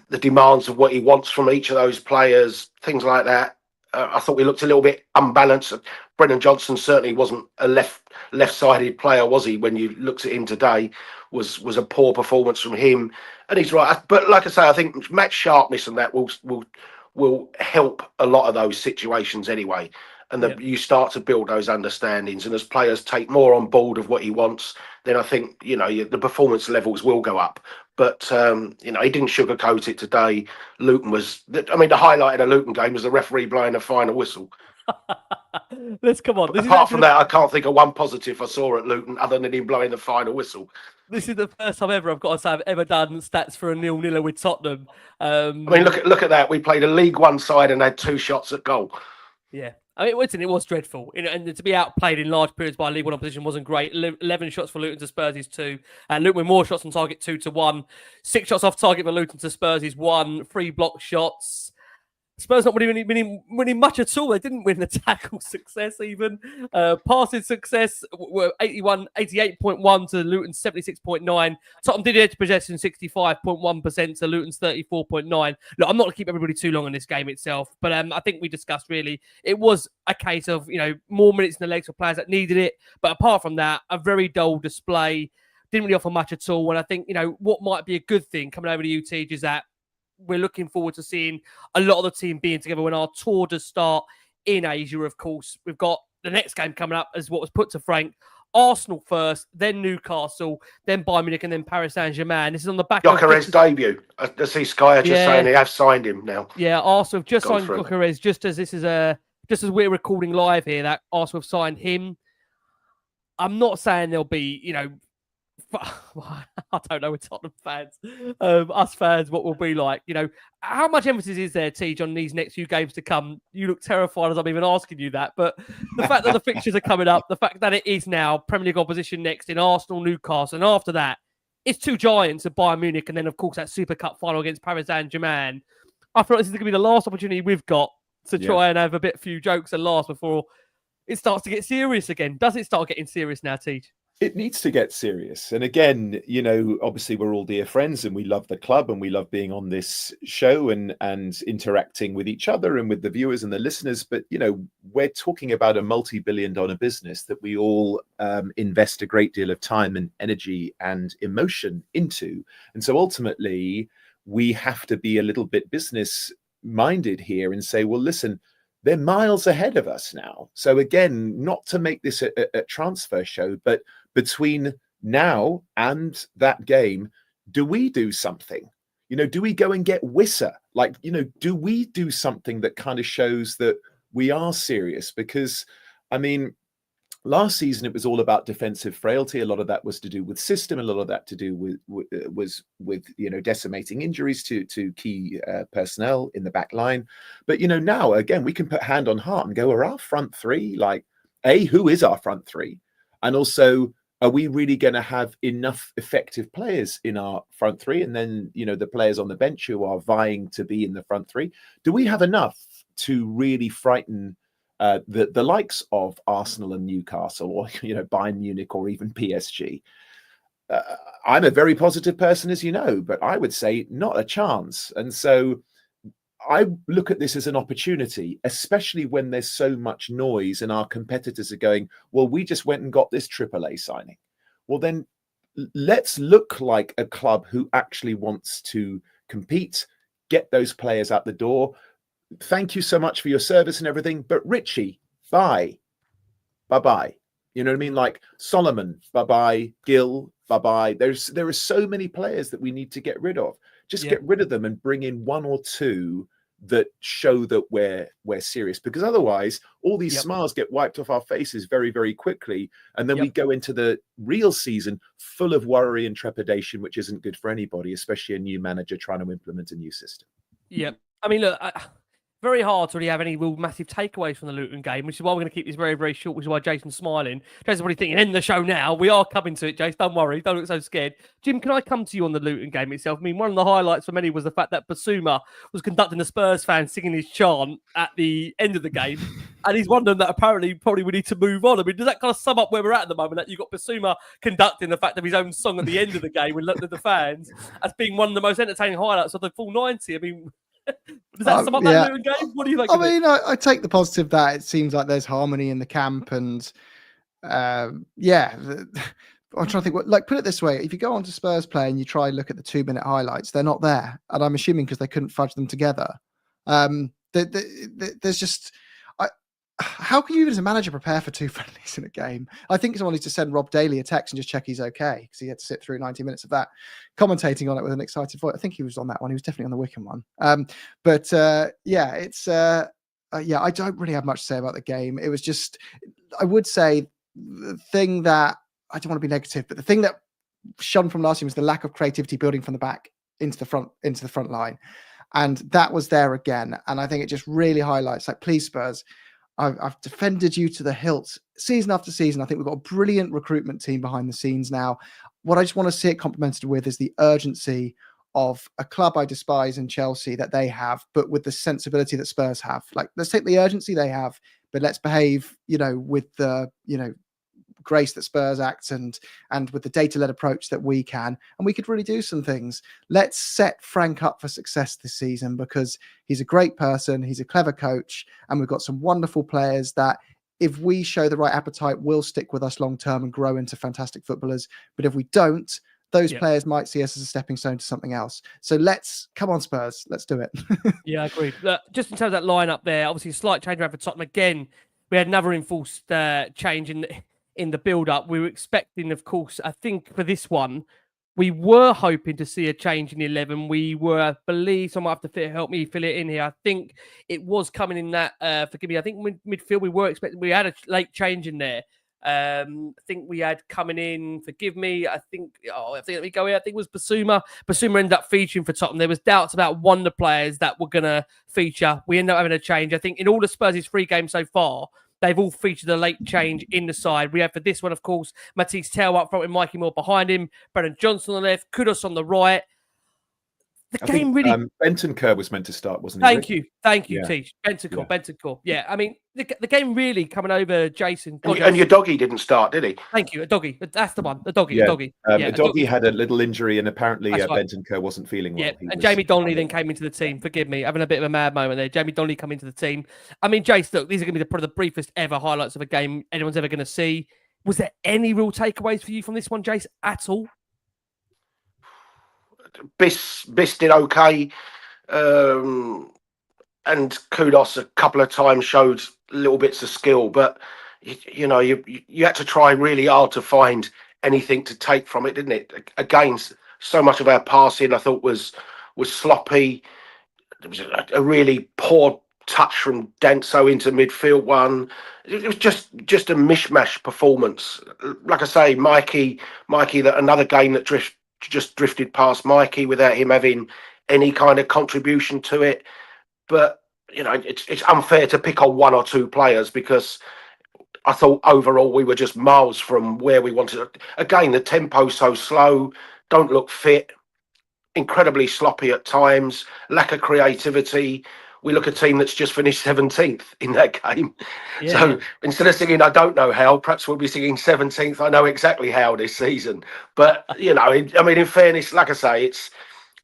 The demands of what he wants from each of those players, things like that. I thought we looked a little bit unbalanced. Brennan Johnson certainly wasn't a left-sided player, was he? When you looked at him today, was a poor performance from him. And he's right, but like I say, I think match sharpness and that will help a lot of those situations anyway. And you start to build those understandings, and as players take more on board of what he wants, then I think the performance levels will go up. But he didn't sugarcoat it today. Luton was, the highlight of the Luton game was the referee blowing the final whistle. Let's come on. Apart from that, I can't think of one positive I saw at Luton other than him blowing the final whistle. This is the first time ever, I've got to say, I've ever done stats for a 0-0 with Tottenham. Look at that. We played a League One side and had 2 shots at goal. Yeah. It was dreadful. And to be outplayed in large periods by a League One opposition wasn't great. 11 shots for Luton to Spurs' 2. And Luton with more shots on target, 2-1. 6 shots off target for Luton to Spurs' 1. 3 block shots. Spurs not really winning much at all. They didn't win the tackle success even. Passing success were 88.1 to Luton's 76.9. Tottenham did edge possession 65.1% to Luton's 34.9. Look, I'm not going to keep everybody too long on this game itself, but I think we discussed really, it was a case of, more minutes in the legs for players that needed it. But apart from that, a very dull display. Didn't really offer much at all. And I think, what might be a good thing coming over to you, Tej, is that we're looking forward to seeing a lot of the team being together when our tour does start in Asia, of course. We've got the next game coming up as what was put to Frank. Arsenal first, then Newcastle, then Bayern Munich, and then Paris Saint-Germain. This is on the back of Gyökeres debut. I see Sky are just saying they have signed him now. Yeah, Arsenal have just signed Gyökeres, just as we're recording live here, that Arsenal have signed him. I'm not saying there'll be, I don't know with Tottenham fans, us fans, what we'll be like. How much emphasis is there, Tej, on these next few games to come? You look terrified as I'm even asking you that. But the fact that the fixtures are coming up, the fact that it is now Premier League opposition next in Arsenal, Newcastle, and after that, it's 2 giants of Bayern Munich, and then, of course, that Super Cup final against Paris Saint-Germain. I feel like this is going to be the last opportunity we've got to try and have a few jokes and laughs before it starts to get serious again. Does it start getting serious now, Tej? It needs to get serious. And again, obviously we're all dear friends and we love the club and we love being on this show and interacting with each other and with the viewers and the listeners. But, we're talking about a multi-billion-dollar business that we all invest a great deal of time and energy and emotion into. And so ultimately, we have to be a little bit business-minded here and say, well, listen, they're miles ahead of us now. So again, not to make this a transfer show, but between now and that game, do we do something? Do we go and get Wissa? Do we do something that kind of shows that we are serious? Because, last season it was all about defensive frailty. A lot of that was to do with system. A lot of that to do with decimating injuries to key personnel in the back line. But now again we can put hand on heart and go, are our front three who is our front three, and also are we really going to have enough effective players in our front three? And then the players on the bench who are vying to be in the front three, do we have enough to really frighten the likes of Arsenal and Newcastle, or Bayern Munich, or even PSG? I'm a very positive person, as you know, but I would say not a chance. And so I look at this as an opportunity, especially when there's so much noise and our competitors are going, well, we just went and got this AAA signing. Well, then let's look like a club who actually wants to compete, get those players out the door. Thank you so much for your service and everything, but Richie, bye. Bye-bye. You know what I mean? Like Solomon, bye-bye. Gil, bye-bye. There are so many players that we need to get rid of. Just get rid of them and bring in 1 or 2 that show that we're serious. Because otherwise, all these smiles get wiped off our faces very, very quickly. And then we go into the real season full of worry and trepidation, which isn't good for anybody, especially a new manager trying to implement a new system. Yeah. Look, very hard to really have any real massive takeaways from the Luton game, which is why we're going to keep this very, very short, which is why Jason's smiling. Jason's probably thinking, end the show now. We are coming to it, Jason. Don't worry. Don't look so scared. Jim, can I come to you on the Luton game itself? One of the highlights for many was the fact that Basuma was conducting the Spurs fans singing his chant at the end of the game. And he's wondering that apparently probably we need to move on. Does that kind of sum up where we're at the moment? That you've got Basuma conducting the fact of his own song at the end of the game with the fans as being one of the most entertaining highlights of the full 90. Does that sum up yeah. that Luton game? What do you think? I mean, I take the positive that it seems like there's harmony in the camp, and I'm trying to think. Like, put it this way: if you go onto Spurs play and you try and look at the 2-minute highlights, they're not there, and I'm assuming because they couldn't fudge them together. There's just. How can you, as a manager, prepare for 2 friendlies in a game? I think someone needs to send Rob Daly a text and just check he's okay, because he had to sit through 90 minutes of that, commentating on it with an excited voice. I think he was on that one. He was definitely on the Wickham one. I don't really have much to say about the game. It was just, I would say, the thing that, I don't want to be negative, but the thing that shone from last year was the lack of creativity building from the back into the front line. And that was there again. And I think it just really highlights, like, please, Spurs, I've defended you to the hilt season after season. I think we've got a brilliant recruitment team behind the scenes now. What I just want to see it complemented with is the urgency of a club I despise in Chelsea that they have, but with the sensibility that Spurs have. Like, let's take the urgency they have, but let's behave, with the, grace that Spurs acts and with the data-led approach that we can, and we could really do some things. Let's set Frank up for success this season, because he's a great person, he's a clever coach, and we've got some wonderful players that, if we show the right appetite, will stick with us long term and grow into fantastic footballers. But if we don't, those players might see us as a stepping stone to something else. So come on, Spurs, let's do it. Yeah, I agree. Look, just in terms of that lineup there, obviously a slight change around for Tottenham again. We had another enforced change in the build-up. We were expecting, of course, I think for this one, we were hoping to see a change in 11. We were, I believe, someone have to help me fill it in here. I think it was coming in that, forgive me, I think midfield we were expecting, we had a late change in there. I think we had coming in, forgive me, let me go here. I think it was Basuma. Basuma ended up featuring for Tottenham. There was doubts about one of the players that were going to feature. We ended up having a change. I think in all the Spurs' 3 games so far, they've all featured a late change in the side. We have for this one, of course, Matisse Tell up front with Mikey Moore behind him, Brennan Johnson on the left, Kudus on the right. Bentancur was meant to start, wasn't he? Thank you, Teach. Bentancur. Yeah, I mean, the game really coming over, Jason. And your doggy didn't start, did he? Thank you, a doggy. That's the one, the doggy. Doggy had a little injury, and apparently Bentancur wasn't feeling well. Yeah, and Jamie Donley then came into the team. Forgive me, having a bit of a mad moment there. Jamie Donley come into the team. I mean, Jace, look, these are going to be probably the briefest ever highlights of a game anyone's ever going to see. Was there any real takeaways for you from this one, Jace, at all? Biss did okay, and Kudus a couple of times showed little bits of skill, but you had to try really hard to find anything to take from it, didn't it? Again, so much of our passing I thought was sloppy. There was a really poor touch from Denso into midfield one. It was just a mishmash performance. Like I say, Mikey, that another game that just drifted past Mikey without him having any kind of contribution to it. But it's unfair to pick on 1 or 2 players, because I thought overall we were just miles from where we wanted. Again, the tempo's so slow, don't look fit, incredibly sloppy at times, lack of creativity. We look at a team that's just finished 17th in that game. Yeah. So instead of singing "I don't know how," perhaps we'll be singing 17th. I know exactly how this season. But in fairness, like I say, it's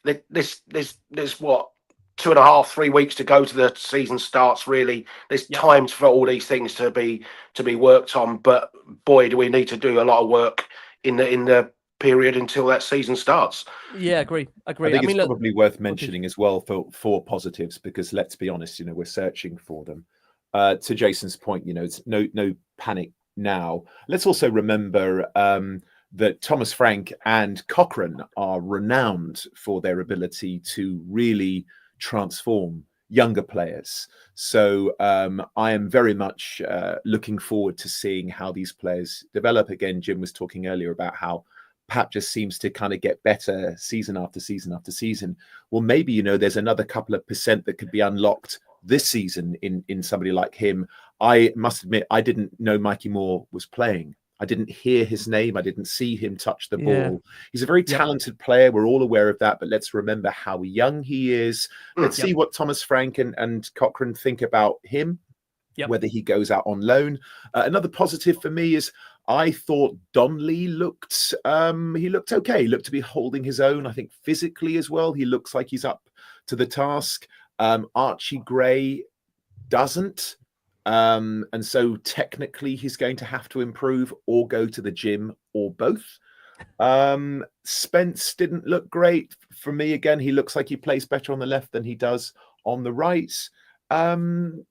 there's what 2.5, 3 weeks to go to the season starts. Really, there's times for all these things to be worked on. But boy, do we need to do a lot of work in the period until that season starts. Yeah, agree. I think it's probably worth mentioning as well for positives, because let's be honest, we're searching for them. To Jason's point, it's no panic now. Let's also remember that Thomas Frank and Cochrane are renowned for their ability to really transform younger players. So I am very much looking forward to seeing how these players develop. Again, Jim was talking earlier about how Pap just seems to kind of get better season after season after season. Well, maybe, there's another couple of % that could be unlocked this season in somebody like him. I must admit, I didn't know Mikey Moore was playing. I didn't hear his name. I didn't see him touch the ball. He's a very talented player. We're all aware of that, but let's remember how young he is. Let's see what Thomas Frank and Cochrane think about him, whether he goes out on loan. Another positive for me is I thought Donley looked okay. He looked to be holding his own. I think physically as well, he looks like he's up to the task. Archie Gray doesn't. And so technically he's going to have to improve or go to the gym or both. Spence didn't look great for me. Again, he looks like he plays better on the left than he does on the right. And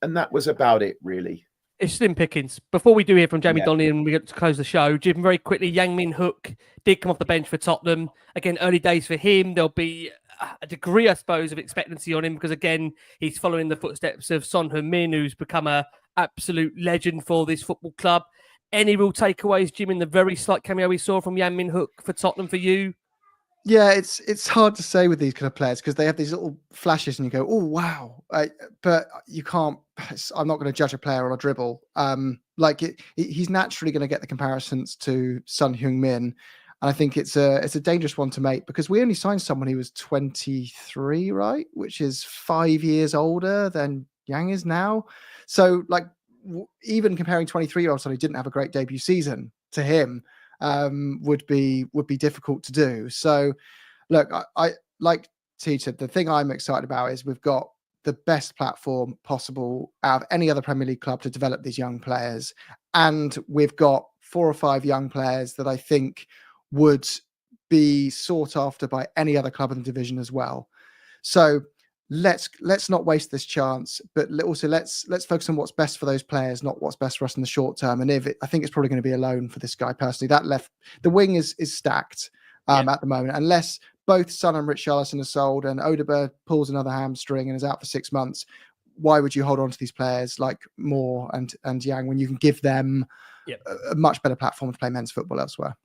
that was about it, really. It's slim pickings. Before we do hear from Jamie Donley and we get to close the show, Jim, very quickly, Min-hyuk did come off the bench for Tottenham. Again, early days for him. There'll be a degree, I suppose, of expectancy on him because, again, he's following the footsteps of Son Heung-min, who's become an absolute legend for this football club. Any real takeaways, Jim, in the very slight cameo we saw from Min-hyuk for Tottenham for you? Yeah, it's hard to say with these kind of players because they have these little flashes and you go, oh, wow. But you can't, I'm not going to judge a player on a dribble. He's naturally going to get the comparisons to Son Heung-min. And I think it's a dangerous one to make because we only signed someone who was 23, right? Which is 5 years older than Yang is now. So even comparing 23-year-olds who didn't have a great debut season to him, would be difficult to do. So, look, I like T said, the thing I'm excited about is we've got the best platform possible out of any other Premier League club to develop these young players, and we've got 4 or 5 young players that I think would be sought after by any other club in the division as well. So let's not waste this chance, but also let's focus on what's best for those players, not what's best for us in the short term. And I think it's probably going to be a loan for this guy personally. That the wing is stacked at the moment, unless both Son and Richarlison are sold and Odegaard pulls another hamstring and is out for 6 months. Why would you hold on to these players like Moore and Yang when you can give them a much better platform to play men's football elsewhere?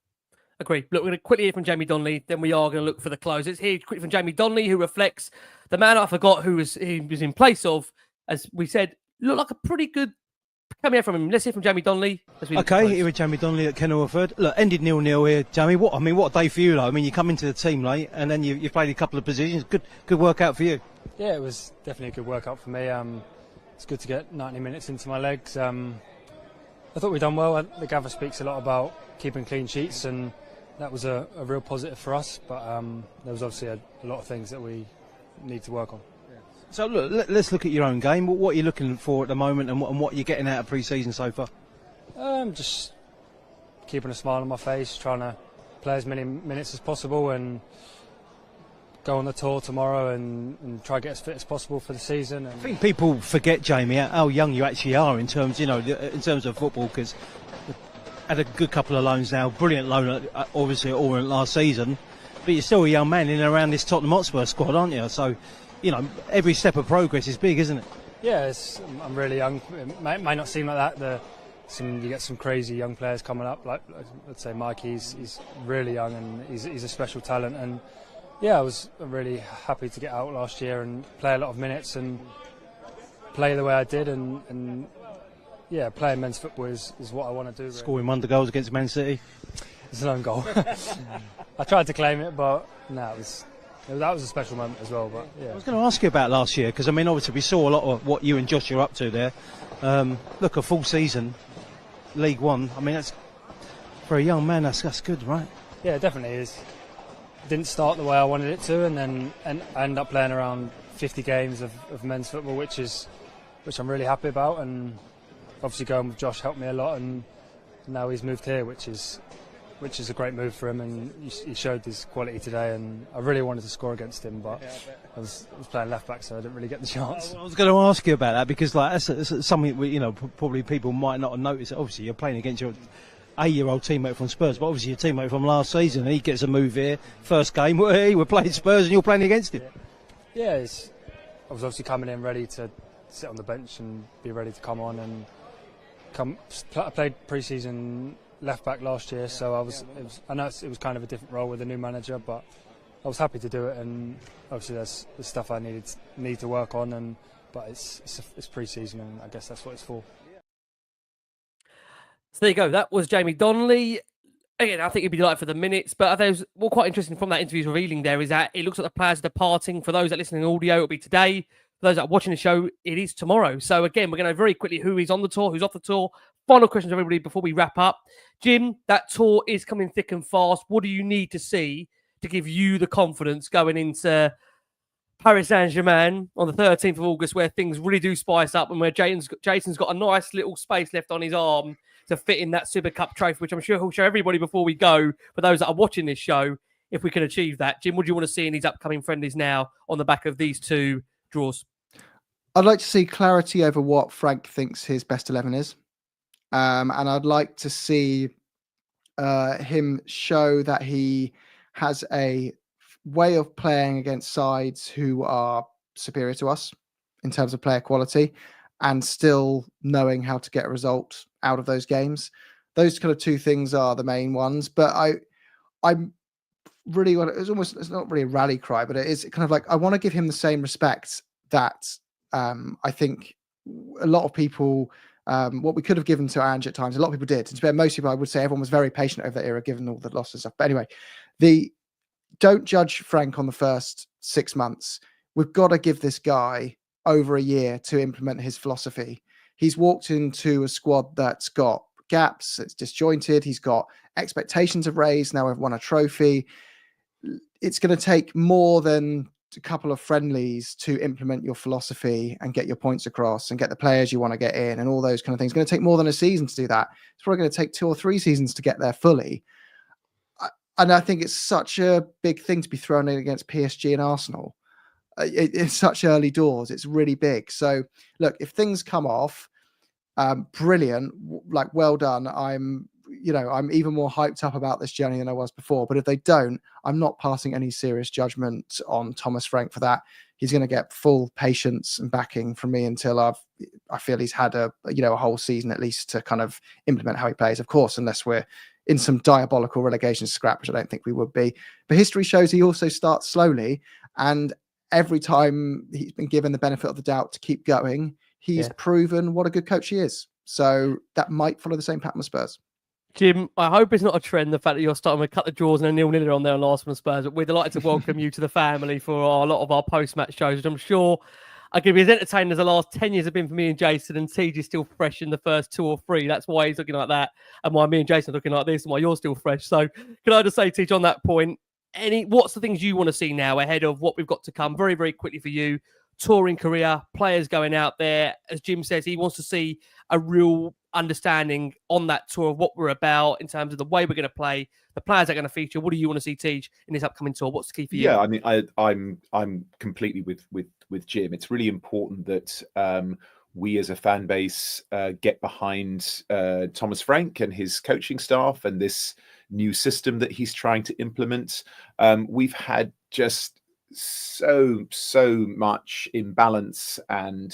Agree. Look, we're going to quickly hear from Jamie Donley, then we are going to look for the close. Let's hear quickly from Jamie Donley, who reflects the man I forgot he was in place of, as we said, looked like a pretty good cameo from him. Let's hear from Jamie Donley. Okay, here with Jamie Donley at Kenilworth Road. Look, ended 0-0 here, Jamie. What a day for you, though. I mean, you come into the team late, and then you've played a couple of positions. Good workout for you. Yeah, it was definitely a good workout for me. It's good to get 90 minutes into my legs. I thought we'd done well. The gather speaks a lot about keeping clean sheets, and that was a real positive for us. But there was obviously a lot of things that we need to work on. So look, let's look at your own game. What are you looking for at the moment, and what you're getting out of pre-season so far? Just keeping a smile on my face, trying to play as many minutes as possible, and go on the tour tomorrow and try to get as fit as possible for the season. And I think people forget, Jamie, how young you actually are in terms of football, because had a good couple of loans now, brilliant loan, obviously at Orient last season, but you're still a young man in and around this Tottenham Hotspur squad, aren't you? So, every step of progress is big, isn't it? Yeah, I'm really young. It may not seem like that. You get some crazy young players coming up, like let's say Mikey. He's really young and he's a special talent. And yeah, I was really happy to get out last year and play a lot of minutes and play the way I did. And yeah, playing men's football is what I want to do. Really. Scoring wonder goals against Man City. It's an own goal. I tried to claim it, but no, that was a special moment as well. But yeah. I was going to ask you about last year, because I mean, obviously we saw a lot of what you and Josh are up to there. Look, a full season, League One. I mean, that's for a young man. That's good, right? Yeah, it definitely is. Didn't start the way I wanted it to, and then I ended up playing around 50 games of men's football, which I'm really happy about. And obviously going with Josh helped me a lot, and now he's moved here, which is a great move for him, and he showed his quality today. And I really wanted to score against him, but I was playing left back, so I didn't really get the chance. I was going to ask you about that, because that's something probably people might not have noticed. Obviously, you're playing against your 8-year-old teammate from Spurs, but obviously your teammate from last season. He gets a move here, first game. We're playing Spurs, and you're playing against him. Yeah, I was obviously coming in ready to sit on the bench and be ready to come on and I played pre-season left back last year, so I know it was kind of a different role with a new manager, but I was happy to do it. And obviously there's stuff I need to work on, but it's pre-season, and I guess that's what it's for. So there you go. That was Jamie Donley. Again, I think he'd be delighted for the minutes, but there's more quite interesting from that interview's revealing there is that it looks like the players are departing. For those that listen in audio, it'll be today. For those that are watching the show, it is tomorrow. So again, we're going to very quickly who is on the tour, who's off the tour. Final questions, everybody, before we wrap up. Jim, that tour is coming thick and fast. What do you need to see to give you the confidence going into Paris Saint-Germain on the 13th of August, where things really do spice up and where Jason's got a nice little space left on his arm to fit in that Super Cup trophy, which I'm sure he'll show everybody before we go, for those that are watching this show, if we can achieve that. Jim, what do you want to see in these upcoming friendlies now on the back of these two draws? I'd like to see clarity over what Frank thinks his best 11 is. And I'd like to see him show that he has a way of playing against sides who are superior to us in terms of player quality and still knowing how to get a result out of those games. Those kind of two things are the main ones. But I'm really, it's not really a rally cry, but it is kind of like, I want to give him the same respect that I think a lot of people, what we could have given to Ange at times, a lot of people did. And most people, I would say everyone was very patient over that era, given all the losses and stuff. But anyway, don't judge Frank on the first 6 months. We've got to give this guy over a year to implement his philosophy. He's walked into a squad that's got gaps, it's disjointed, he's got expectations have raised, now we've won a trophy. It's going to take more than a couple of friendlies to implement your philosophy and get your points across and get the players you want to get in and all those kind of things. It's going to take more than a season to do that. It's probably going to take 2 or 3 seasons to get there fully. And I think it's such a big thing to be thrown in against PSG and Arsenal. It's such early doors. It's really big. So look, if things come off, brilliant, like well done. I'm even more hyped up about this journey than I was before. But if they don't, I'm not passing any serious judgment on Thomas Frank for that. He's going to get full patience and backing from me until I feel he's had a whole season at least to kind of implement how he plays. Of course, unless we're in some diabolical relegation scrap, which I don't think we would be. But history shows he also starts slowly, and every time he's been given the benefit of the doubt to keep going, he's proven what a good coach he is. So that might follow the same pattern with Spurs. Jim, I hope it's not a trend, the fact that you're starting with cut the draws and a 0-0 on there on Arsenal and Spurs. But we're delighted to welcome you to the family for a lot of our post-match shows, which I'm sure are going to be as entertaining as the last 10 years have been for me and Jason, and Tej is still fresh in the first 2 or 3. That's why he's looking like that, and why me and Jason are looking like this, and why you're still fresh. So can I just say, Tej, on that point, what's the things you want to see now ahead of what we've got to come very, very quickly for you? Touring career, players going out there. As Jim says, he wants to see a real understanding on that tour of what we're about in terms of the way we're going to play, the players that are going to feature. What do you want to see, Tej, in this upcoming tour? What's the key for you? Yeah, I mean, I'm completely with Jim. It's really important that we as a fan base get behind Thomas Frank and his coaching staff and this new system that he's trying to implement. We've had just so much imbalance and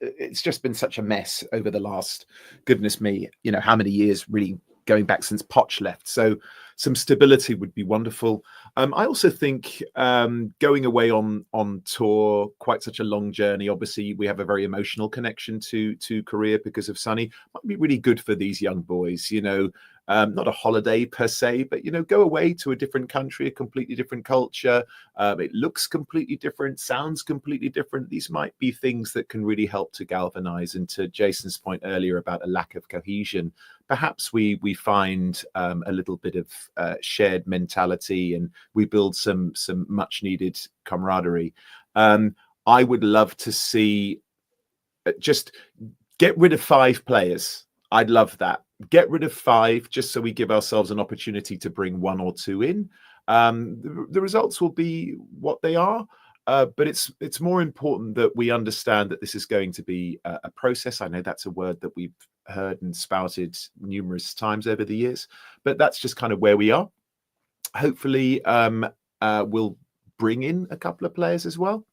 it's just been such a mess over the last, goodness me, how many years, really going back since Poch left. So some stability would be wonderful. I also think going away on tour, quite such a long journey. Obviously, we have a very emotional connection to Korea because of Sonny. Might be really good for these young boys. Not a holiday per se, but go away to a different country, a completely different culture. It looks completely different, sounds completely different. These might be things that can really help to galvanize. And to Jason's point earlier about a lack of cohesion, perhaps we find a little bit of shared mentality and we build some much needed camaraderie. I would love to see just get rid of 5 players. I'd love that. Get rid of 5 just so we give ourselves an opportunity to bring 1 or 2 in. The results will be what they are, but it's more important that we understand that this is going to be a process. I know that's a word that we've heard and spouted numerous times over the years, but that's just kind of where we are. Hopefully, we'll bring in a couple of players as well,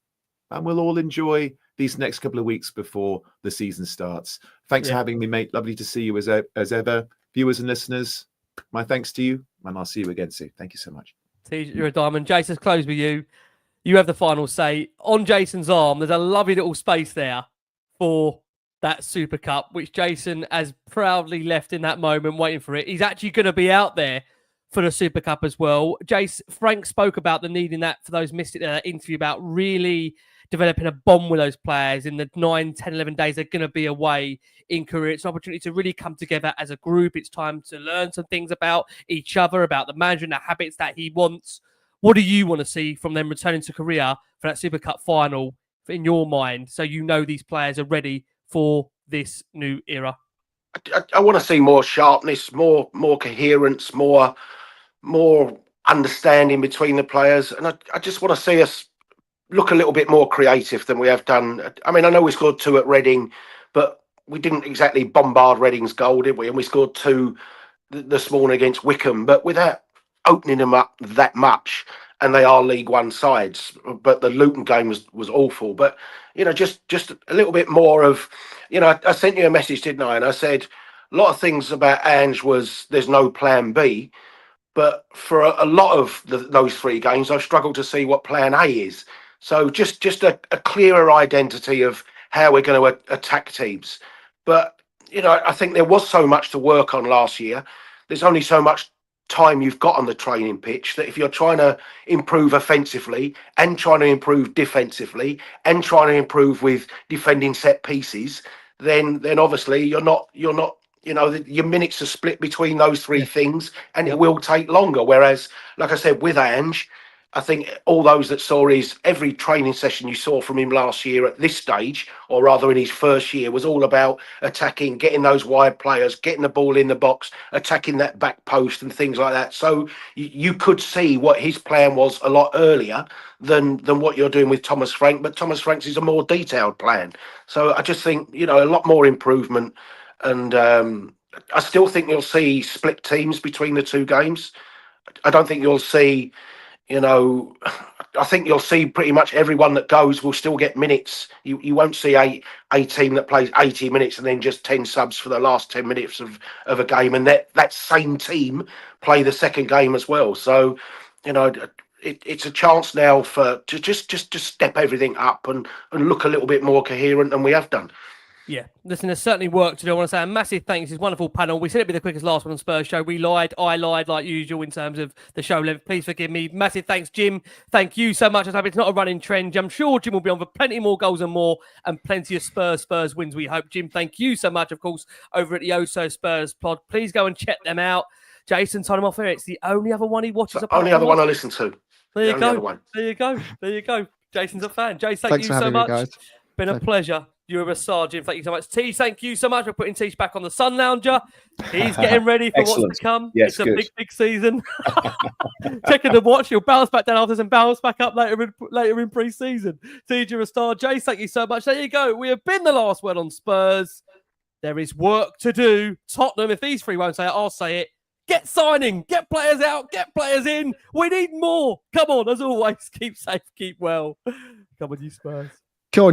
and we'll all enjoy these next couple of weeks before the season starts. Thanks for having me, mate. Lovely to see you as ever. Viewers and listeners, my thanks to you, and I'll see you again soon. Thank you so much. You're a diamond. Jason's close with you. You have the final say. On Jason's arm, there's a lovely little space there for that Super Cup, which Jason has proudly left in that moment, waiting for it. He's actually going to be out there for the Super Cup as well. Frank spoke about the need in that, for those missed it in that interview, about really developing a bond with those players in the 9, 10, 11 days they're going to be away in Korea. It's an opportunity to really come together as a group. It's time to learn some things about each other, about the manager and the habits that he wants. What do you want to see from them returning to Korea for that Super Cup final in your mind, so you know these players are ready for this new era? I want to see more sharpness, more coherence, more understanding between the players, and I just want to see us look a little bit more creative than we have done. I mean, I know we scored 2 at Reading, but we didn't exactly bombard Reading's goal, did we? And we scored 2 this morning against Wickham, but without opening them up that much. And they are League One sides, but the Luton game was awful. But just a little bit more of, I sent you a message, didn't I? And I said a lot of things about Ange was there's no plan B, but for a lot of those 3 games, I've struggled to see what plan A is. So just a clearer identity of how we're going to attack teams. But I think there was so much to work on last year. There's only so much time you've got on the training pitch that if you're trying to improve offensively and trying to improve defensively and trying to improve with defending set pieces, then obviously you're not your minutes are split between those 3 things, and it will take longer. Whereas, like I said, with Ange, I think all those that saw every training session you saw from him last year at this stage, or rather in his first year, was all about attacking, getting those wide players, getting the ball in the box, attacking that back post and things like that. So you could see what his plan was a lot earlier than what you're doing with Thomas Frank. But Thomas Frank's is a more detailed plan. So I just think, a lot more improvement. And I still think you'll see split teams between the 2 games. I don't think you'll see... I think you'll see pretty much everyone that goes will still get minutes. You won't see a team that plays 80 minutes and then just 10 subs for the last 10 minutes of a game, and that same team play the second game as well. So, it's a chance now to just step everything up and look a little bit more coherent than we have done. Yeah, listen, there's certainly work to do. I want to say a massive thanks to this wonderful panel. We said it'd be the quickest last one on Spurs show. We lied. I lied like usual in terms of the show length. Please forgive me. Massive thanks, Jim. Thank you so much. I hope it's not a running trend. I'm sure Jim will be on for plenty more goals and more, and plenty of Spurs wins, we hope. Jim, thank you so much, of course, over at the Oh Spurs pod. Please go and check them out. Jason, time off here. It's the only other one he watches. The only other one I listen to. There you go. There you go. Jason's a fan. Jason, thank you so much. Guys. Been a pleasure. You're a sergeant. Thank you so much. Teach, thank you so much for putting Teach back on the Sun Lounger. He's getting ready for what's to come. Yes, it's a big season. Checking the watch. He'll bounce back down after and bounce back up later in pre-season. Teach, you're a star. Jace, thank you so much. There you go. We have been the last word on Spurs. There is work to do. Tottenham, if these 3 won't say it, I'll say it. Get signing. Get players out. Get players in. We need more. Come on, as always, keep safe, keep well. Come on, you Spurs.